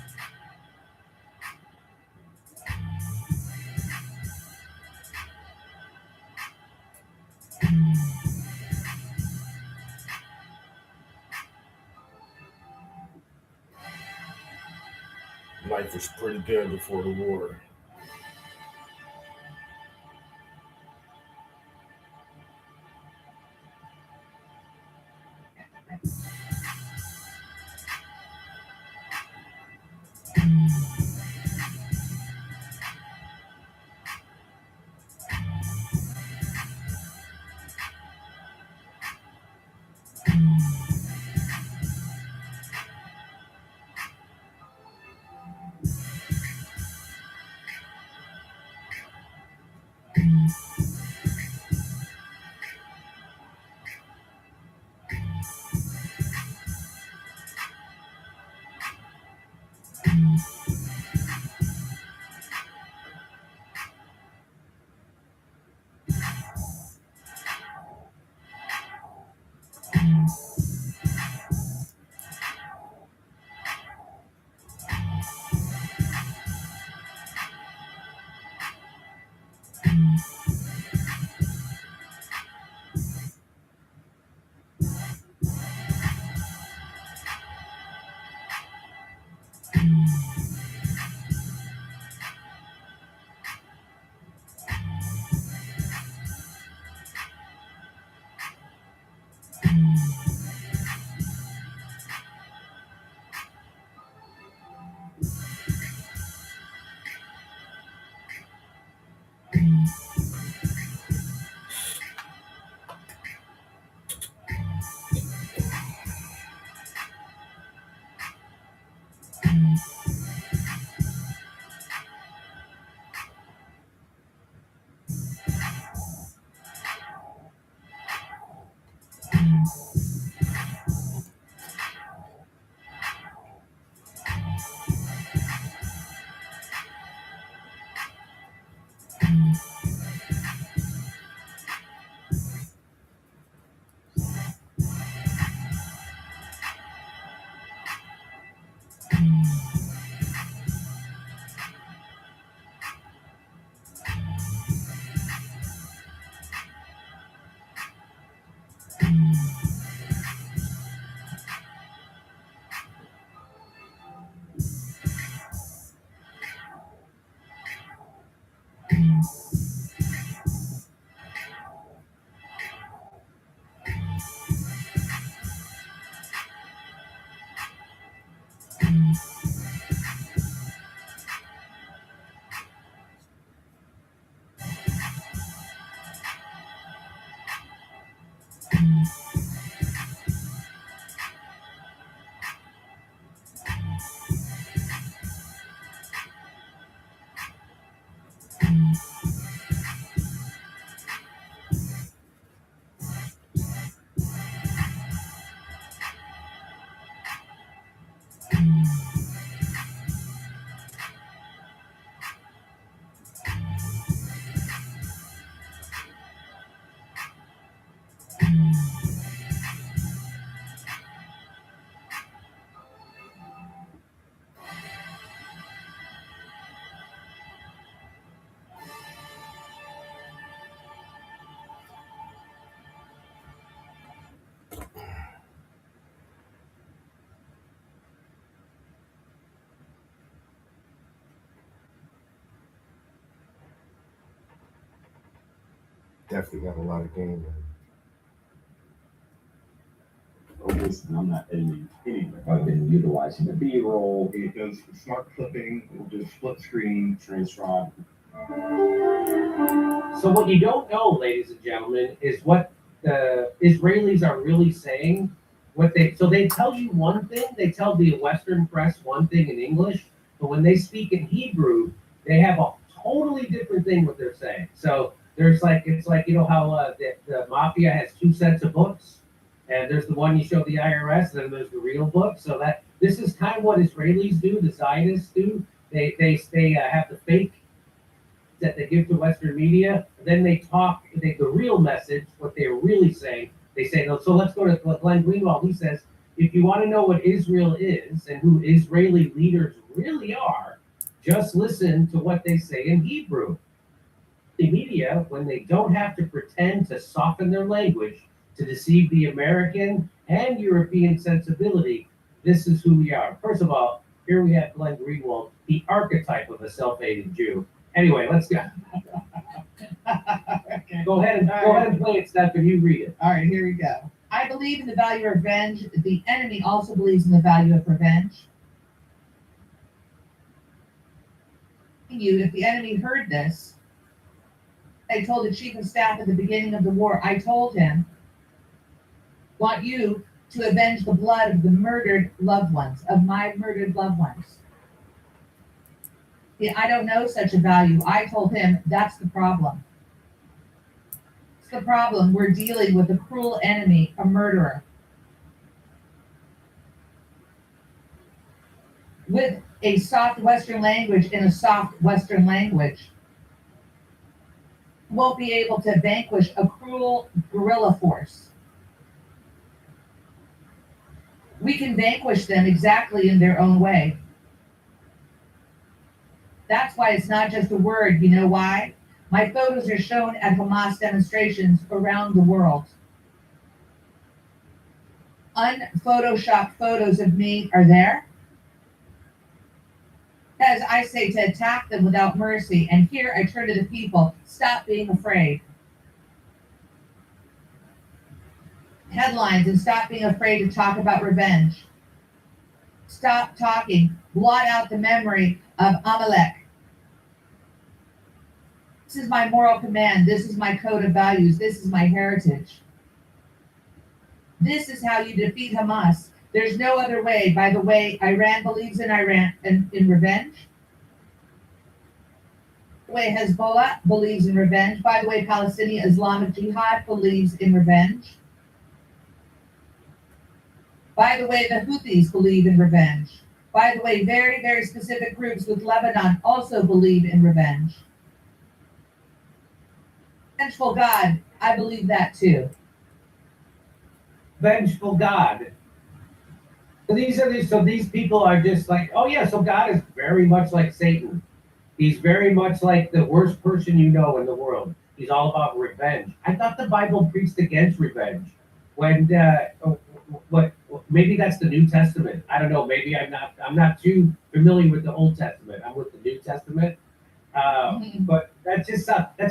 Life was pretty good before the war. Definitely got a lot of game. Oh, listen, I'm not editing anyway. I've been utilizing the B-roll, It does smart clipping, it will do split screen. transcribe. So what you don't know, ladies and gentlemen, is what the Israelis are really saying. So they tell you one thing, they tell the Western press one thing in English, but when they speak in Hebrew, they have a totally different thing what they're saying. So it's like you know how the mafia has two sets of books, and there's the one you show the IRS, and then there's the real book. So that this is kind of what Israelis do, the Zionists do. They have the fake that they give to Western media. Then they talk the real message, what they're really saying. They say, no, so let's go to Glenn Greenwald. He says, if you want to know what Israel is and who Israeli leaders really are, just listen to what they say in Hebrew. The media, when they don't have to pretend to soften their language to deceive the American and European sensibility, this is who we are. First of all, here we have Glenn Greenwald, the archetype of a self-hating Jew. Anyway, let's go. Okay. Go ahead and play it, Steph, and you read it. All right, here we go. I believe in the value of revenge. The enemy also believes in the value of revenge. If the enemy heard this, I told the chief of staff at the beginning of the war, I told him, want you to avenge the blood of the murdered loved ones, of my murdered loved ones. Yeah, I don't know such a value. I told him that's the problem. It's the problem. We're dealing with a cruel enemy, a murderer. With a soft Western language in a soft Western language, won't be able to vanquish a cruel guerrilla force. We can vanquish them exactly in their own way. That's why it's not just a word. You know why? My photos are shown at Hamas demonstrations around the world. Unphotoshopped photos of me are there. As I say, to attack them without mercy. And here I turn to the people, stop being afraid. Headlines, and stop being afraid to talk about revenge. Stop talking. Blot out the memory of Amalek. This is my moral command. This is my code of values. This is my heritage. This is how you defeat Hamas. There's no other way. By the way, Iran believes in revenge. The way Hezbollah believes in revenge. By the way, Palestinian Islamic Jihad believes in revenge. By the way, the Houthis believe in revenge. By the way, very, very specific groups with Lebanon also believe in revenge. Vengeful God, I believe that too. Vengeful God. So these people are just like, oh yeah, so God is very much like Satan. He's very much like the worst person you know in the world. He's all about revenge. I thought the Bible preached against revenge. When maybe that's the New Testament. I don't know. Maybe I'm not too familiar with the Old Testament. I'm with the New Testament. But that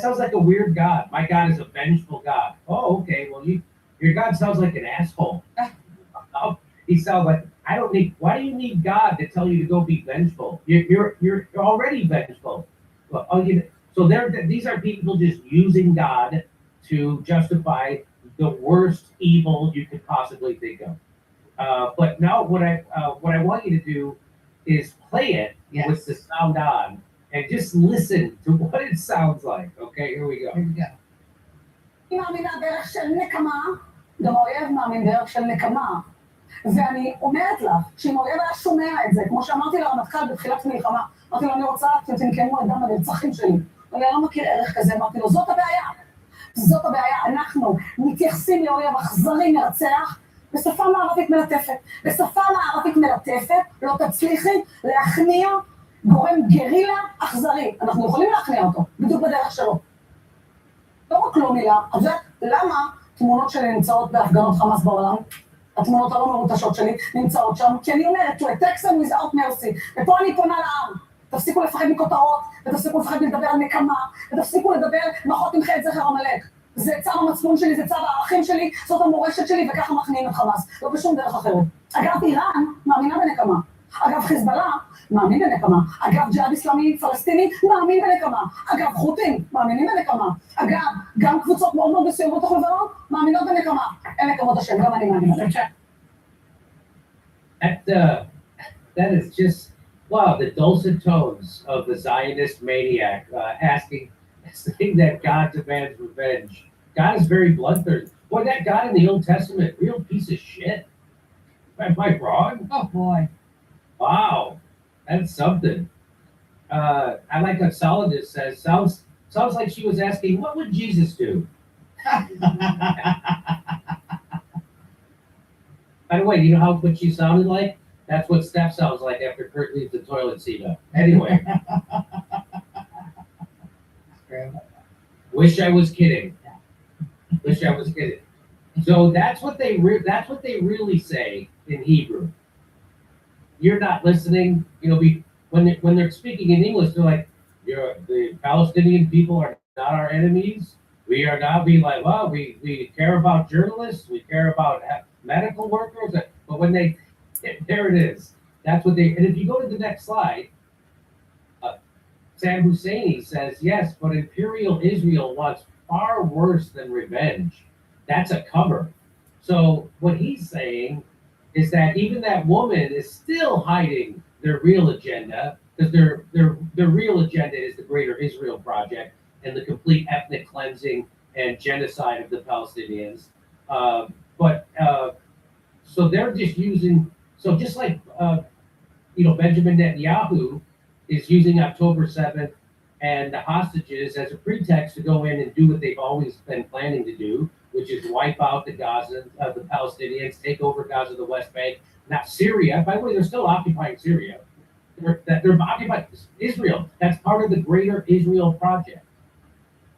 sounds like a weird God. My God is a vengeful God. Oh, okay. Well, your God sounds like an asshole. He sounds like, why do you need God to tell you to go be vengeful? You're already vengeful. Well, these are people just using God to justify the worst evil you could possibly think of. But now what I want you to do is play it with the sound on and just listen to what it sounds like. Okay, here we go. Here we go. אני מאמינה דרך של נקמה, גם האויב מאמין דרך של נקמה. ואני אומרת לך, שאם אויב היה שומע את זה, כמו שאמרתי לרמטכ"ל בתחילת המלחמה, אמרתי לו, אני רוצה שתנקמו את דם הנרצחים שלי. אבל אני לא מכיר ערך כזה, אמרתי לו, זאת הבעיה. זאת הבעיה, אנחנו מתייחסים לאויב אכזרי מרצח, בשפה מערבית מלטפת. בשפה מערבית מלטפת לא תצליחי להכניע גורם גרילה אכזרי. אנחנו יכולים להכניע אותו, בדיוק בדרך שלו. לא רק לא מילה, אז למה תמונות שלי נמצאות בהפגנות חמאס בעולם? התמונות הלא מרוטשות שלי נמצאות שם, כי אני אומרת, to a Texan without mercy, ופה אני פונה לעם, תפסיקו לפחד מכותרות, ותפסיקו לפחד לדבר על נקמה, ותפסיקו לדבר, מחות תמחה את זכר המלך. זה צו המצפון שלי, זה צו הערכים שלי, זאת המורשת שלי, וככה מכניעים את חמאס, לא בשום דרך אחרת. אגב, איראן מאמינה בנקמה. אגב, חיזבאללה מאמין בנקמה. אגב, ג'יהאד איסלאמי פלסטיני מאמין בנקמה. אגב, חות'ים מאמינים בנקמה. אגב, גם קבוצות מאוד מאוד מסוימות בתוך לבנון מאמינות בנקמה. אין נקמות השם, גם אני מאמינה. That is just, wow, the dulcet tones of the Zionist maniac asking, saying that God demands revenge. God is very bloodthirsty. Boy, that God in the Old Testament, real piece of shit. Am I wrong? Oh boy. Wow, that's something. I like what Solidus says. Sounds like she was asking, what would Jesus do? By the way, you know what she sounded like? That's what Steph sounds like after Kurt leaves the toilet seat up. Anyway. Wish I was kidding. Wish I was kidding. So that's what they really say in Hebrew. You're not listening. You know, when they're speaking in English, they're like, the Palestinian people are not our enemies. We are now being like, well, we care about journalists, we care about medical workers. But when there it is. That's what they. And if you go to the next slide, Sam Husseini says, yes, but Imperial Israel wants far worse than revenge. That's a cover. So what he's saying is that even that woman is still hiding their real agenda, because their real agenda is the Greater Israel Project and the complete ethnic cleansing and genocide of the Palestinians. So they're just using, so just like, Benjamin Netanyahu is using October 7th and the hostages as a pretext to go in and do what they've always been planning to do, which is wipe out the the Palestinians, take over Gaza, the West Bank, not Syria. By the way, they're still occupying Syria. They're occupying Israel. That's part of the Greater Israel Project.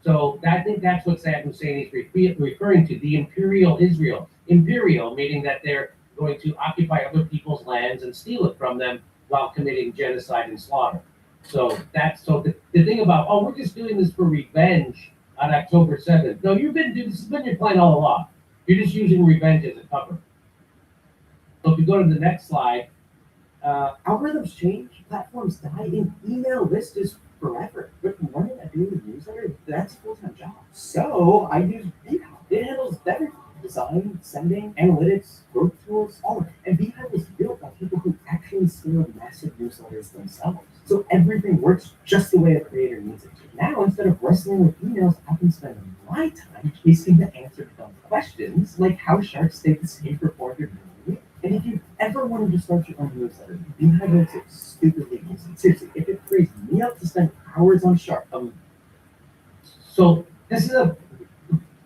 So I think that's what Saddam Hussein is referring to, the Imperial Israel. Imperial, meaning that they're going to occupy other people's lands and steal it from them while committing genocide and slaughter. So the thing about, we're just doing this for revenge on October 7th. No, this has been your plan all along. You're just using revenge as a cover. So if you go to the next slide, Algorithms change, platforms die, and email list is forever. But running a daily newsletter, that's a full-time job. So I use Beehive. It handles everything. Design, sending, analytics, growth tools, all of it. And Beehive was built by people who actually scale massive newsletters themselves. So everything works just the way a creator needs it to. Now, instead of wrestling with emails, I can spend my time chasing the answer to dumb questions, like how sharks stay the same for 400 million. And if you ever wanted to start your own newsletter, Beehive makes it stupidly easy. Seriously, if it frees me up to spend hours on Shark. So this is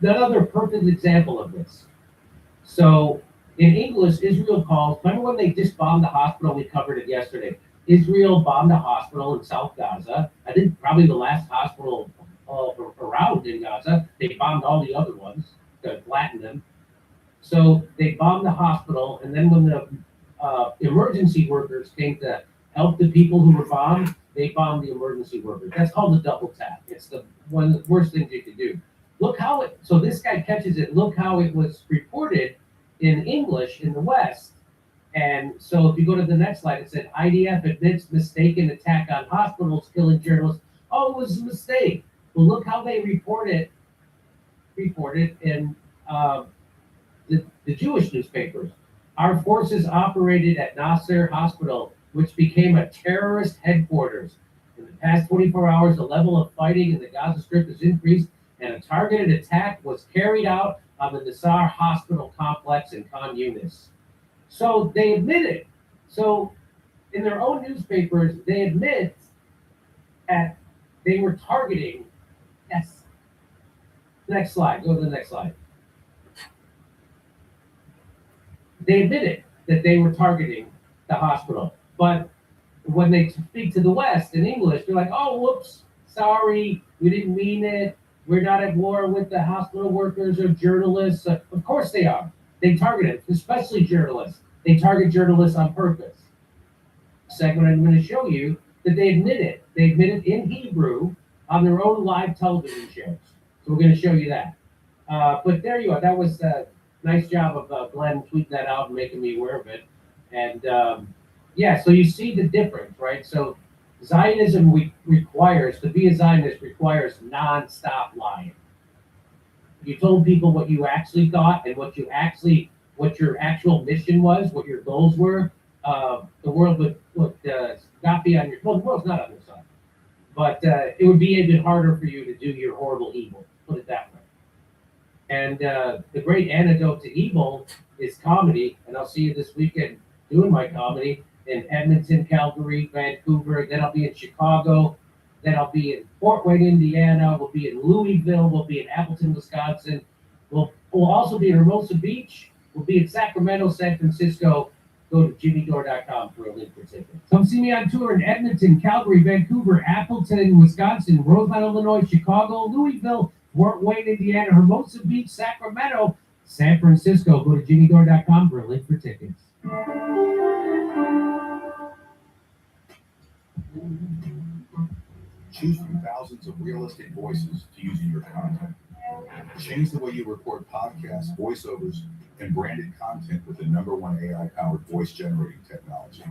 another perfect example of this. So in English, Israel calls, remember when they just bombed the hospital? We covered it yesterday. Israel bombed a hospital in South Gaza. I think probably the last hospital around in Gaza. They bombed all the other ones to flatten them. So they bombed the hospital, and then when the emergency workers came to help the people who were bombed, they bombed the emergency workers. That's called the double tap. It's one of the worst things you could do. Look how so this guy catches it. Look how it was reported in English in the West. And so if you go to the next slide, it said IDF admits mistaken attack on hospitals, killing journalists. Oh, it was a mistake. Well, look how they reported in the Jewish newspapers. Our forces operated at Nasser Hospital, which became a terrorist headquarters. In the past 24 hours, the level of fighting in the Gaza Strip has increased, and a targeted attack was carried out on the Nasser Hospital complex in Khan Yunis. So they admit it. So in their own newspapers, they admit that they were targeting. Yes. Next slide. Go to the next slide. They admitted that they were targeting the hospital, but when they speak to the West in English, they're like, "Oh, whoops, sorry, we didn't mean it. We're not at war with the hospital workers or journalists." Of course they are. They target it, especially journalists. They target journalists on purpose. Segment I'm going to show you that they admit it. They admit it in Hebrew on their own live television shows. So we're going to show you that. But there you are. That was a nice job of Glenn tweeting that out and making me aware of it. And yeah, so you see the difference, right? So Zionism requires, to be a Zionist requires nonstop lying. You told people what you actually thought and what your actual mission was, what your goals were, the world would not be on your, well, the world's not on your side, but it would be even harder for you to do your horrible evil, put it that way. And the great antidote to evil is comedy, and I'll see you this weekend doing my comedy in Edmonton, Calgary, Vancouver, then I'll be in Chicago, then I'll be in Fort Wayne, Indiana, we'll be in Louisville, we'll be in Appleton, Wisconsin, we'll also be in Hermosa Beach, we'll be in Sacramento, San Francisco. Go to jimmydore.com for a link for tickets. Come see me on tour in Edmonton, Calgary, Vancouver, Appleton, Wisconsin, Rosemont, Illinois, Chicago, Louisville, Fort Wayne, Indiana, Hermosa Beach, Sacramento, San Francisco. Go to jimmydore.com for a link for tickets. Choose from thousands of realistic voices to use in your content. Change the way you record podcasts, voiceovers, and branded content with the #1 AI-powered voice generating technology.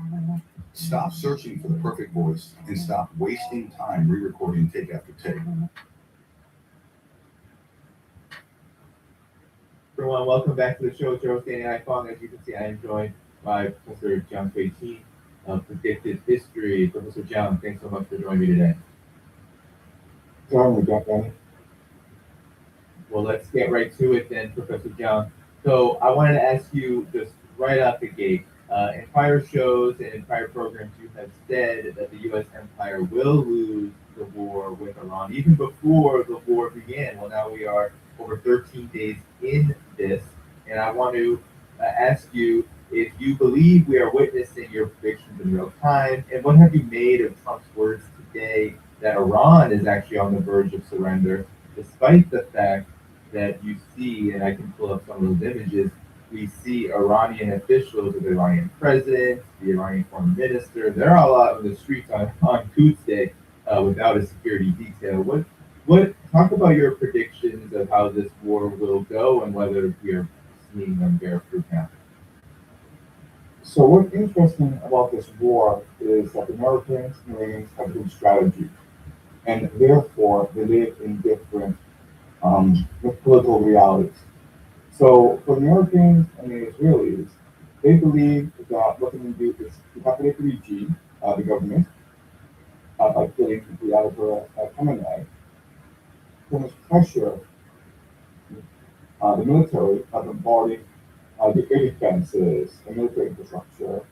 Stop searching for the perfect voice and stop wasting time re-recording take after take. Everyone, welcome back to the show. Charles Danny iPhone. As you can see, I am joined by Professor John Tweety of Predicted History. Professor John, thanks so much for joining me today. Danny. Well, let's get right to it then, Professor John. So I wanted to ask you just right out the gate. In prior shows and in prior programs, you have said that the U.S. empire will lose the war with Iran even before the war began. Well, now we are over 13 days in this, and I want to ask you if you believe we are witnessing your predictions in real time, and what have you made of Trump's words today that Iran is actually on the verge of surrender, despite the fact that you see, and I can pull up some of those images, we see Iranian officials, the Iranian president, the Iranian foreign minister, they're all out in the streets on Quds Day without a security detail. What talk about your predictions of how this war will go and whether we are seeing them bear fruit now? So what's interesting about this war is that the Americans and Iranians have different strategy, and therefore they live in different political realities. So for the Americans and the Israelis, they believe that what they can do is depopulate the regime, the government, by killing the Ayatollah Khamenei, put pressure the military by bombarding the air defenses, the military infrastructure,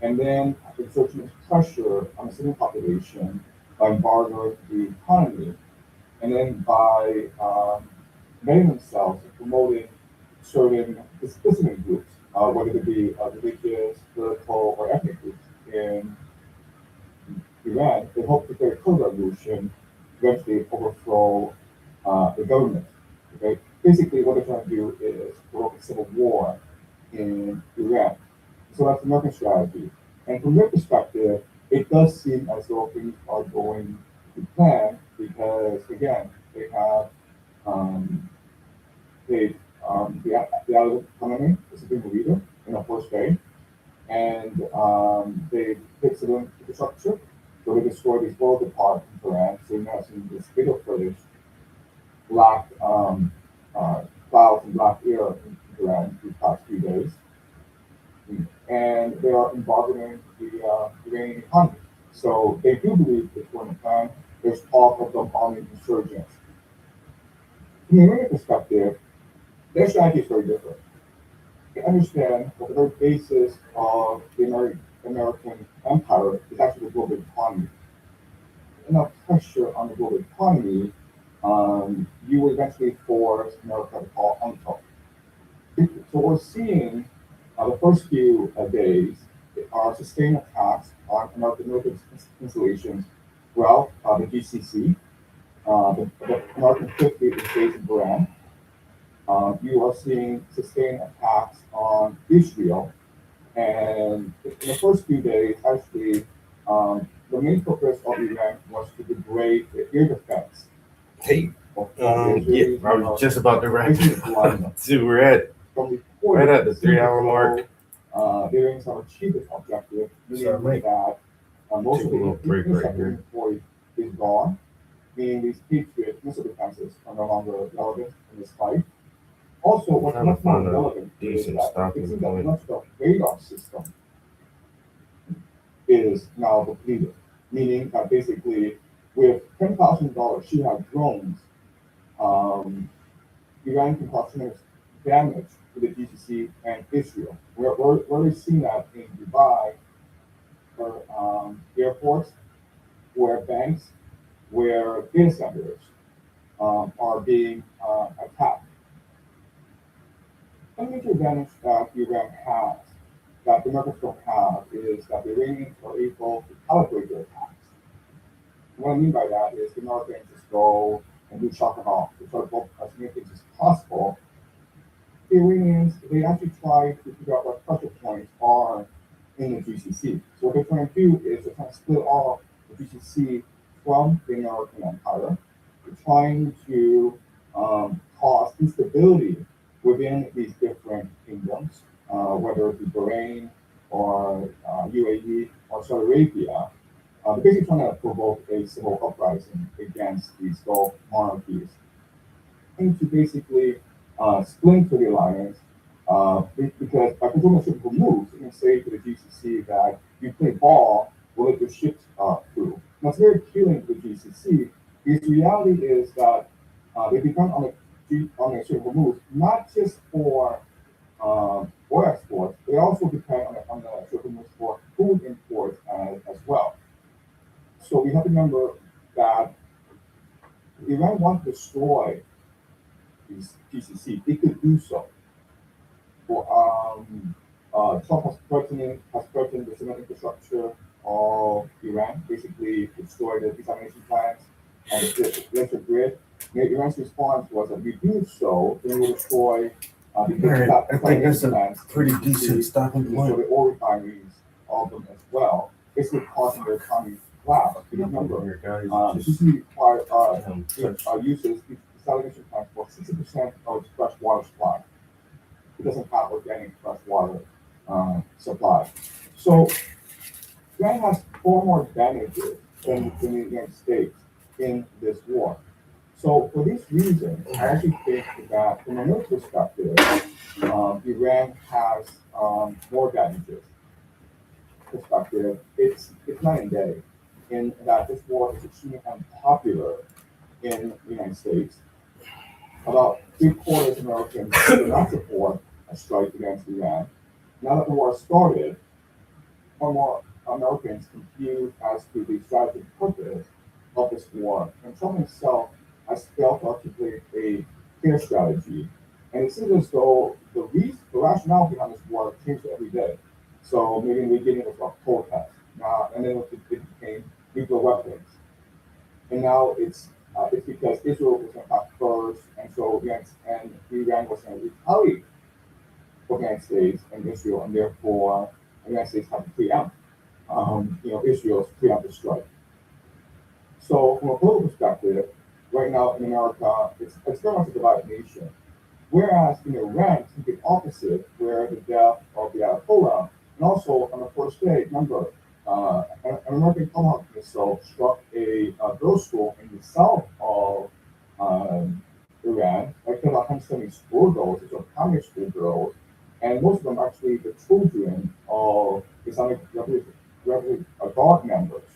and then exerting pressure on the civil population by embargoing the economy, and then by betting themselves and promoting certain dissident groups, whether it be religious, political, or ethnic groups in Iran. They hope that their co-revolution eventually overthrow the government. Okay, basically what they're trying to do is provoke a civil war in Iran. So that's the American strategy. And from their perspective, it does seem as though things are going to plan because, again, they have the Ayatollah Khamenei, the supreme leader, in the first day, and they fixed the infrastructure. So they destroyed these oil departments in Iran. So you're now seeing this video footage, black clouds and black air in Iran these past few days. And they are embargoing the Iranian economy. So they do believe it's going to plan. There's talk of them arming insurgents. From the Iranian perspective, their strategy is very different. to understand what the very basis of the American empire is actually the global economy. Enough pressure on the global economy, you will eventually force America to call uncle. So we're seeing the first few days are sustained attacks on American military installations. Well, the GCC, the American Fifth Fleet is based in Iran. You are seeing sustained attacks on Israel. And in the first few days, actually, the main purpose of the event was to degrade the air defense. Hey, yeah, I was just about to wrap it up. So we're at right at the 3-hour mark. The Iranians have achieved this objective, meaning that most of the interceptor inventory is gone, meaning these Patriot missile defenses are no longer relevant in this fight. Also, what's much more relevant is that it seems that much of the radar system is now depleted, meaning that basically with $10,000 Shahab drones, Iran can cause tremendous damage to the GCC and Israel. We're seeing that in Dubai, where airports, where banks, where data centers are being attacked. One major advantage that Iran has that the Americans don't have is that the Iranians are able to calibrate their attacks. What I mean by that is the Americans just go and do shock and awe to try to blow as many things as possible. The Iranians, they actually try to figure out what pressure points are in the GCC. So what they're trying to do is they're trying to split off the GCC from the American empire. They're trying to cause instability within these different kingdoms, whether it be Bahrain or UAE or Saudi Arabia. They're basically trying to provoke a civil uprising against these Gulf monarchies and to basically splinter the alliance because by controlling certain moves, you can say to the GCC that you play ball, we'll let your ships through. Now, it's very appealing to the GCC because the reality is that they depend on a certain moves, not just for oil exports, they also depend on the certain moves for food imports as well. So we have to remember that if Iran wants to destroy these GCC, it could do so. Trump has threatened the cement infrastructure of Iran, basically destroy the desalination plants and the electric grid. Iran's response was that if we do so, then we will destroy the I think that's a pretty decent stopping point. The oil refineries, all of them as well, basically causing their economy to collapse. Remember, this is required uses desalination plants for 60% of its fresh water supply. It doesn't have organic fresh water supply. So Iran has far more advantages than the United States in this war. So for these reasons, I actually think that from a military perspective, Iran has more advantages. Perspective, it's night and day in that this war is extremely unpopular in the United States. About 3/4 of Americans do not support a strike against Iran. Now that the war started, more and more Americans confused as to the strategic purpose of this war. And Trump himself has failed to articulate a clear strategy. And it seems as though the rationale behind this war changes every day. So maybe in the beginning it was about protest, and then it became nuclear weapons. And now it's because Israel was going to attack first, and so Iran was going to retaliate for the United States and Israel, and therefore the United States had to preempt, Israel's preemptive strike. So from a political perspective, right now in America, it's very much a divided nation. Whereas in Iran, it's the opposite, where the death of the Ayatollah, and also on the first day, remember, an American Tomahawk missile struck a girls' school in the south of Iran. Like killed 170 schoolgirls, which are primary school girls, and most of them actually the children of Islamic Revolutionary Guard members.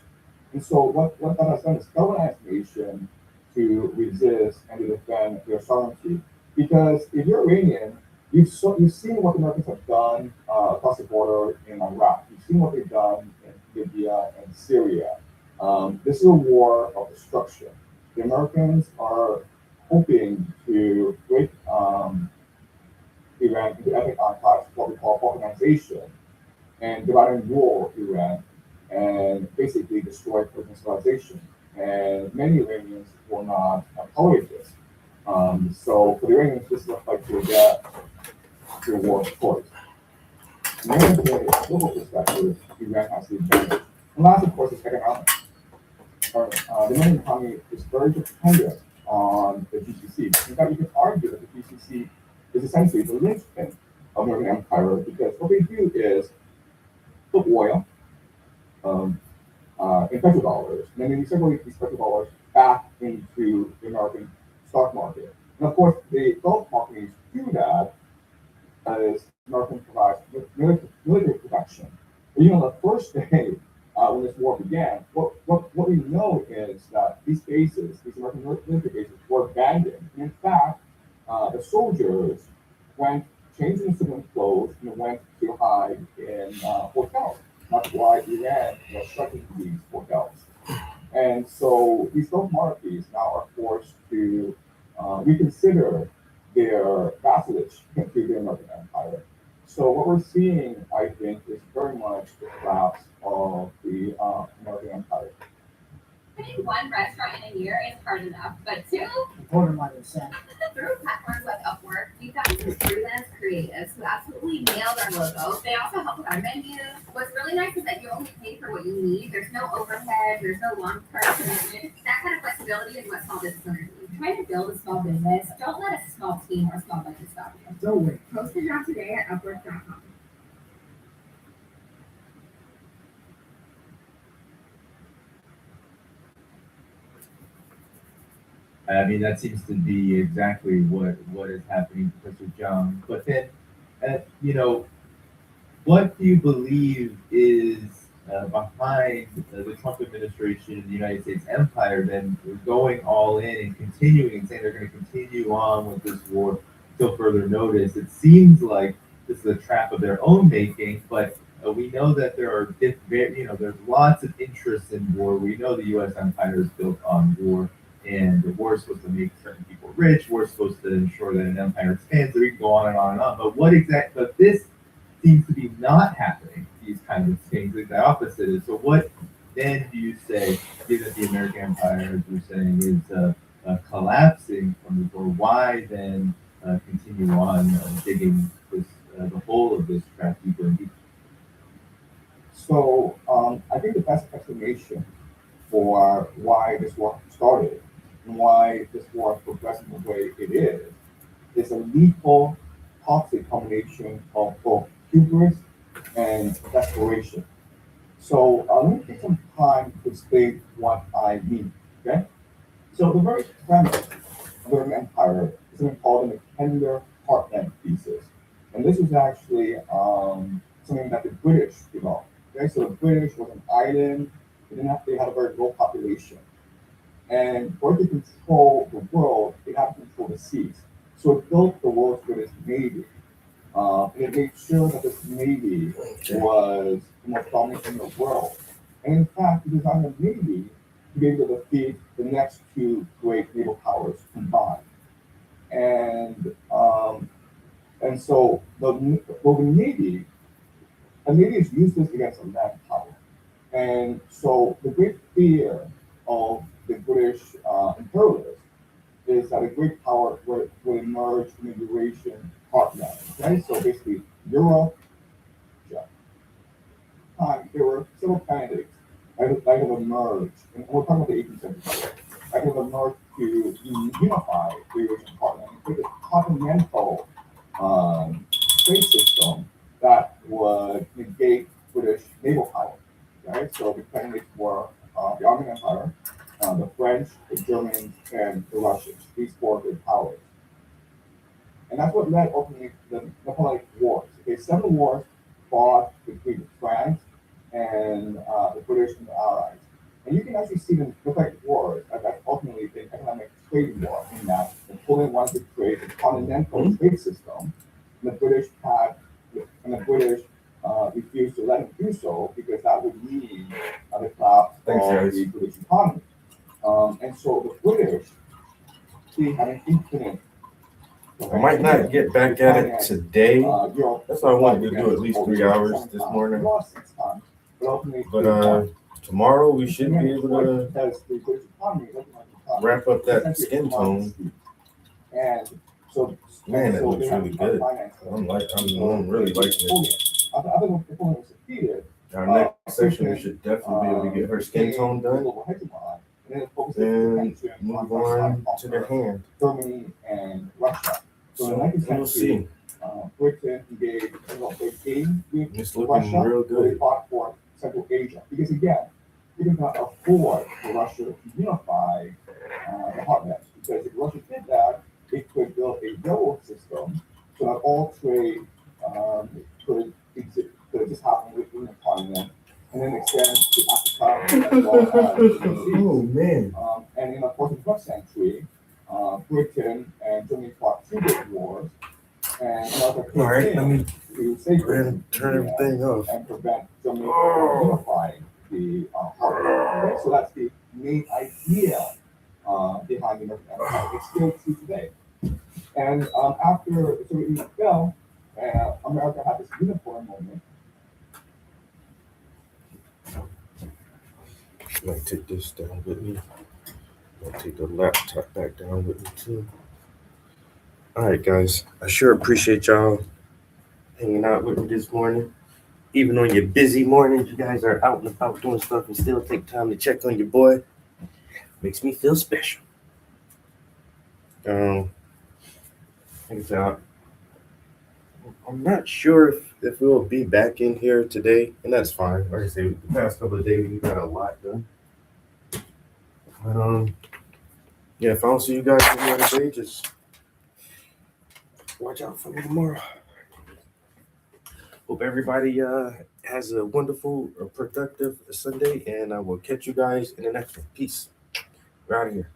And so what that has done is galvanized the nation to resist and to defend their sovereignty. Because if you're Iranian, you've seen what the Americans have done across the border in Iraq. You've seen what they've done in Libya and Syria. This is a war of destruction. The Americans are hoping to break Iran into ethnic enclaves, what we call balkanization, and divide and rule Iran, and basically destroy Persian civilization. And many Iranians will not tolerate this. So for the Iranians, this looks like to get to a war of choice. From a global perspective, Iran has the advantage. And last, of course, is economics. The Iranian economy is very dependent on the GCC. In fact, you can argue that the GCC is essentially the linchpin of American empire because what they do is put oil in petrodollars, and then they circulate these petrodollars back into the American stock market. And of course, the Gulf companies do that as American provides military protection. But, the first day when this war began, what we know is that these bases, these American military bases, were abandoned. And in fact, the soldiers changed into civilian clothes and went to hide in hotels. That's why Iran was striking these hotels. And so these Gulf monarchies now are forced to reconsider their vassalage to the American empire. So what we're seeing, I think, is very much the collapse of the American empire. Putting one restaurant in a year is hard enough, but two, Borderline insane. through platforms like Upwork, we found some freelance creatives who absolutely nailed our logo. They also help with our menus. What's really nice is that you only pay for what you need. There's no overhead. There's no long-term commitment. That kind of flexibility is what small business owners need. Trying to build a small business, don't let a small team or small budget stop you. Don't wait. Post a job today at Upwork.com. I mean, that seems to be exactly what is happening, Professor Zhang. But then, what do you believe is behind the Trump administration and the United States empire then going all in and continuing and saying they're going to continue on with this war till further notice? It seems like this is a trap of their own making, but we know that there are there's lots of interest in war. We know the U.S. empire is built on war. And the war is supposed to make certain people rich. War is supposed to ensure that an empire expands. So we can go on and on and on. But this seems to be not happening. These kinds of things, like the opposite is. So what then do you say, given that the American empire, as you're saying, is collapsing from the war? Why then continue on digging the hole of this trap deeper and deeper? So I think the best explanation for why this war started and why this war is progressing the way it is a lethal, toxic combination of both hubris and desperation. So let me take some time to explain what I mean, okay? So the very premise of the Roman Empire is something called the Mackinder Heartland thesis. And this was actually something that the British developed, okay? So the British was an island. They had a very low population. And for it to control the world, it had to control the seas. So it built the world's greatest navy. And it made sure that this navy was the most dominant in the world. And in fact, it designed a navy to be able to defeat the next two great naval powers combined. And so the navy is useless against a land power. And so the great fear of the British imperialists is that a great power will emerge in the Eurasian heartland. Okay, so basically Europe, there were several candidates that have emerged, and we're talking about the 18th century, that have emerged to unify the Eurasian heartland and create a continental trade system that would negate British naval power. Right? So the candidates were the Ottoman Empire, the French, the Germans, and the Russians. These four big powers. And that's what led ultimately to the Napoleonic Wars. Okay, 7 wars fought between France and the British and the Allies. And you can actually see the Napoleonic Wars as that ultimately an economic trade war in that Napoleon wanted to create a continental trade system the British refused to let him do so because that would mean the collapse Thanks, of guys. the British economy. And so the British, they had an infinite. I might not get back at it today. That's why I wanted to do at least 3 hours this morning. But tomorrow we should be able to wrap up that skin tone. And so, Man, it looks really good. I'm really liking it. Our next session, we should definitely be able to get her skin tone done and move on to the hand. Germany and Russia. So in We'll see. Britain engaged with It's looking real They good. fought for Central Asia because again, they did not afford for Russia to unify the heartland. Because if Russia did that, it could build a railroad system so that all trade could just happen within the continent and then extend to Africa as well as the Oh man. and in the 14th century, Britain and Germany fought 2 big wars, and another All right, let me to save go ahead and turn everything off. and prevent Germany from unifying the heartland. So that's the main idea behind the American Empire. It's still true today. And after the Soviet Union fell, America had this uniform moment. Might take this down with me. I'll take the laptop back down with me too. All right, guys. I sure appreciate y'all hanging out with me this morning. Even on your busy mornings, you guys are out and about doing stuff and still take time to check on your boy. Makes me feel special. Like I said, I'm not sure if we'll be back in here today, and that's fine. Like I said, the past couple of days we got a lot done. But yeah, if I don't see you guys any other day, just watch out for me tomorrow. Hope everybody has a wonderful or productive Sunday, and I will catch you guys in the next one. Peace. We're out of here.